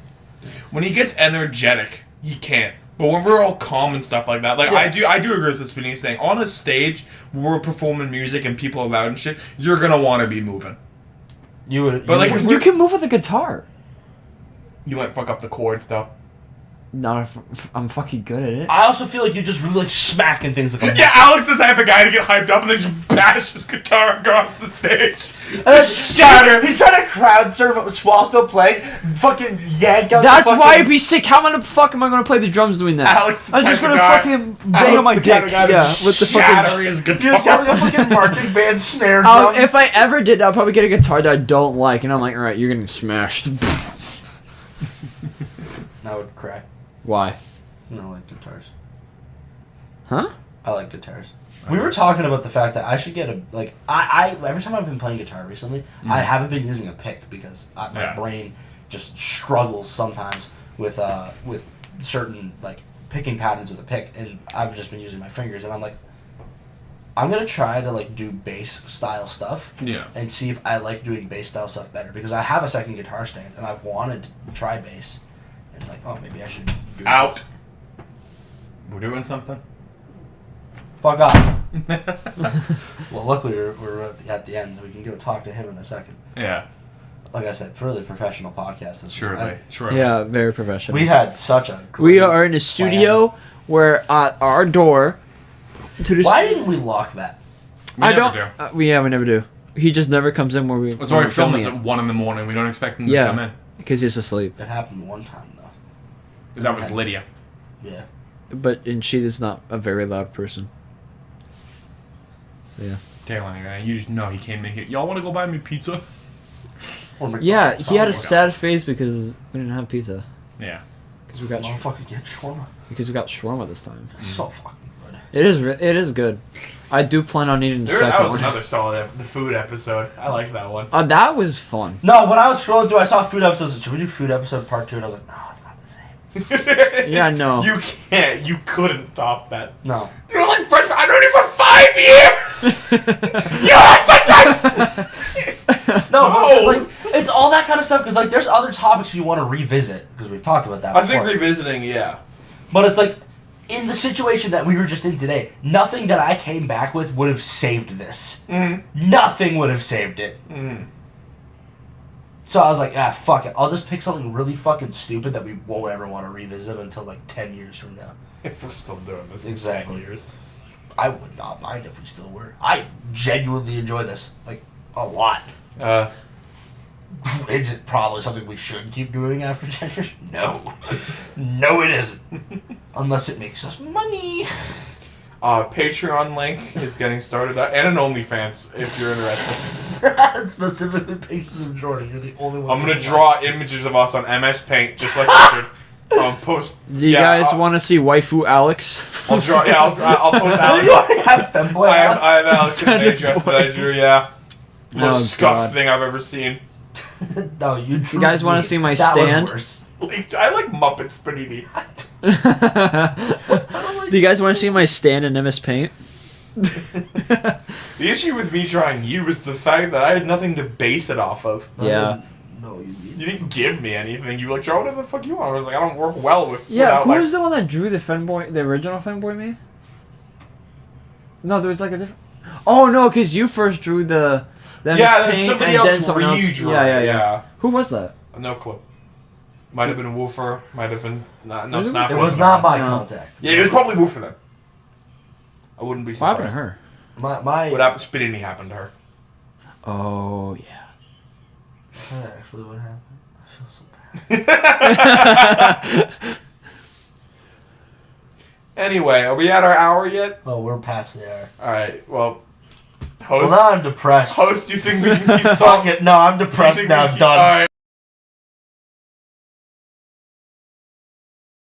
S1: When he gets energetic, he can't. But when we're all calm and stuff like that, like
S2: Yeah.
S1: I do agree with what Spinny's saying. On a stage where we're performing music and people are loud and shit, you're gonna want to be moving.
S2: You would.
S1: But, like, if
S3: You can move with a guitar.
S1: You might fuck up the chords though.
S3: Not if I'm fucking good at it.
S2: I also feel like you just really like smacking things like.
S1: Yeah, Alex the type of guy to get hyped up and then just bash his guitar across the stage.
S2: Shatter. He tried to crowd surf while still playing. Fucking yank out.
S3: That's
S2: the fucking,
S3: why it'd be sick. How the fuck am I gonna play the drums doing that?
S1: Alex the
S3: I'm
S1: type
S3: just
S1: of
S3: gonna
S1: guy-
S3: fucking bang
S1: Alex
S3: on my
S1: the
S3: dick.
S1: type of guy to
S3: Yeah, with the
S1: shatter
S3: fucking.
S1: his guitar.
S2: You sound like a fucking marching band snare drum.
S3: If I ever did, I'd probably get a guitar that I don't like, and I'm like, all right, you're getting smashed.
S2: I would cry.
S3: Why?
S2: I don't like guitars.
S3: Huh?
S2: I like guitars. We were talking about the fact that I should get a I every time I've been playing guitar recently, I haven't been using a pick because my brain just struggles sometimes with certain like picking patterns with a pick, and I've just been using my fingers, and I'm like, I'm gonna try to like do bass style stuff,
S1: Yeah.
S2: and see if I like doing bass style stuff better because I have a second guitar stand and I've wanted to try bass, and like, oh, maybe I should do
S1: Out. We're doing something.
S2: Fuck off. Well, luckily we're at the end, so we can go talk to him in a second.
S1: Yeah.
S2: Like I said, fairly professional podcast. This
S1: Surely.
S3: Yeah, very professional.
S2: We had such a great
S3: We are in a studio where at our door to the.
S2: Why didn't we lock that?
S1: We never do.
S3: We never do. He just never comes in where we.
S1: That's why we film
S3: filming
S1: this at 1 a.m. We don't expect him to
S3: Yeah.
S1: come in.
S3: Because he's asleep.
S2: It happened one time though.
S1: That was Lydia.
S2: Yeah.
S3: And she is not a very loud person. So yeah.
S1: Telling you, you just know he came in here. Y'all want to go buy me pizza?
S2: Or McDonald's,
S3: Yeah, he had a
S2: probably.
S3: sad face because we didn't have pizza.
S1: Yeah.
S3: Because we got
S2: Motherfucker, get shawarma.
S3: shawarma this time.
S2: So fucking good.
S3: It is good. I do plan on eating the
S1: That
S3: second
S1: was
S3: one.
S1: another solid the food episode. I like that one.
S3: That was fun.
S2: No, when I was scrolling through, I saw food episodes. Should we do food episode part 2? And I was like, no, it's not the same.
S3: Yeah, no.
S1: You can't. You couldn't top that.
S2: No.
S1: You're like friends. I known you for 5 years. You like friends.
S2: No, but it's like it's all that kind of stuff because like there's other topics we want to revisit because we've talked about that.
S1: I think
S2: before.
S1: revisiting, yeah.
S2: But it's like in the situation that we were just in today, nothing that I came back with would have saved this.
S1: Mm-hmm.
S2: Nothing would have saved it.
S1: Mm-hmm.
S2: So I was like, fuck it. I'll just pick something really fucking stupid that we won't ever want to revisit until like 10 years from now.
S1: If we're still doing this
S2: Exactly.
S1: in 10 years.
S2: I would not mind if we still were. I genuinely enjoy this, like, a lot. Is it probably something we should keep doing after 10 years? No. No, it isn't. Unless it makes us money.
S1: Patreon link is getting started up, and an OnlyFans if you're interested.
S2: Specifically pictures of Jordan. You're the only one.
S1: I'm gonna draw images of us on MS Paint, just like Richard. Post.
S3: Do you guys want to see waifu Alex?
S1: I'll draw. Yeah, I'll post
S2: You
S1: Alex.
S2: already have femboy.
S1: I have Alex in Major that I drew. Yeah. Most
S3: Oh,
S1: scuffed
S3: God.
S1: thing I've ever seen.
S2: No, you.
S3: You guys want to see my
S2: that
S3: stand?
S2: Was worse.
S1: I like Muppets, Panini.
S3: Do you guys want to see my stand in MS Paint?
S1: The issue with me drawing you was the fact that I had nothing to base it off of.
S3: Yeah.
S2: No, you.
S1: You didn't give me anything. You were like, draw whatever the fuck you want. I was like, I don't work well with.
S3: Yeah,
S1: without,
S3: who
S1: like,
S3: was the one that drew the original Fanboy me? No, there was like a different. Oh no, because you first drew the MS
S1: Yeah, then
S3: Paint,
S1: somebody
S3: and
S1: else
S3: then someone else.
S1: redrew.
S3: Yeah. Who was that?
S1: No clue. Might have been Woofer. Might have been. No,
S3: Was it
S1: Snap
S2: It
S3: Woofer?
S2: was
S1: wasn't
S2: not
S1: there.
S2: my
S3: No.
S2: contact.
S1: Yeah, it was probably Woofer then. I wouldn't be
S3: What
S1: surprised.
S3: happened to her?
S2: My.
S1: What happened? Spinini happened to her.
S3: Oh yeah.
S2: That's actually what happened. I feel so bad.
S1: Anyway, are we at our hour yet?
S2: Oh, we're past the hour.
S1: All right. Well,
S2: Well,
S1: host.
S2: now I'm depressed.
S1: Host, you think we can keep
S2: Fuck
S1: talking?
S2: it. No, I'm depressed now. Done.
S1: All right.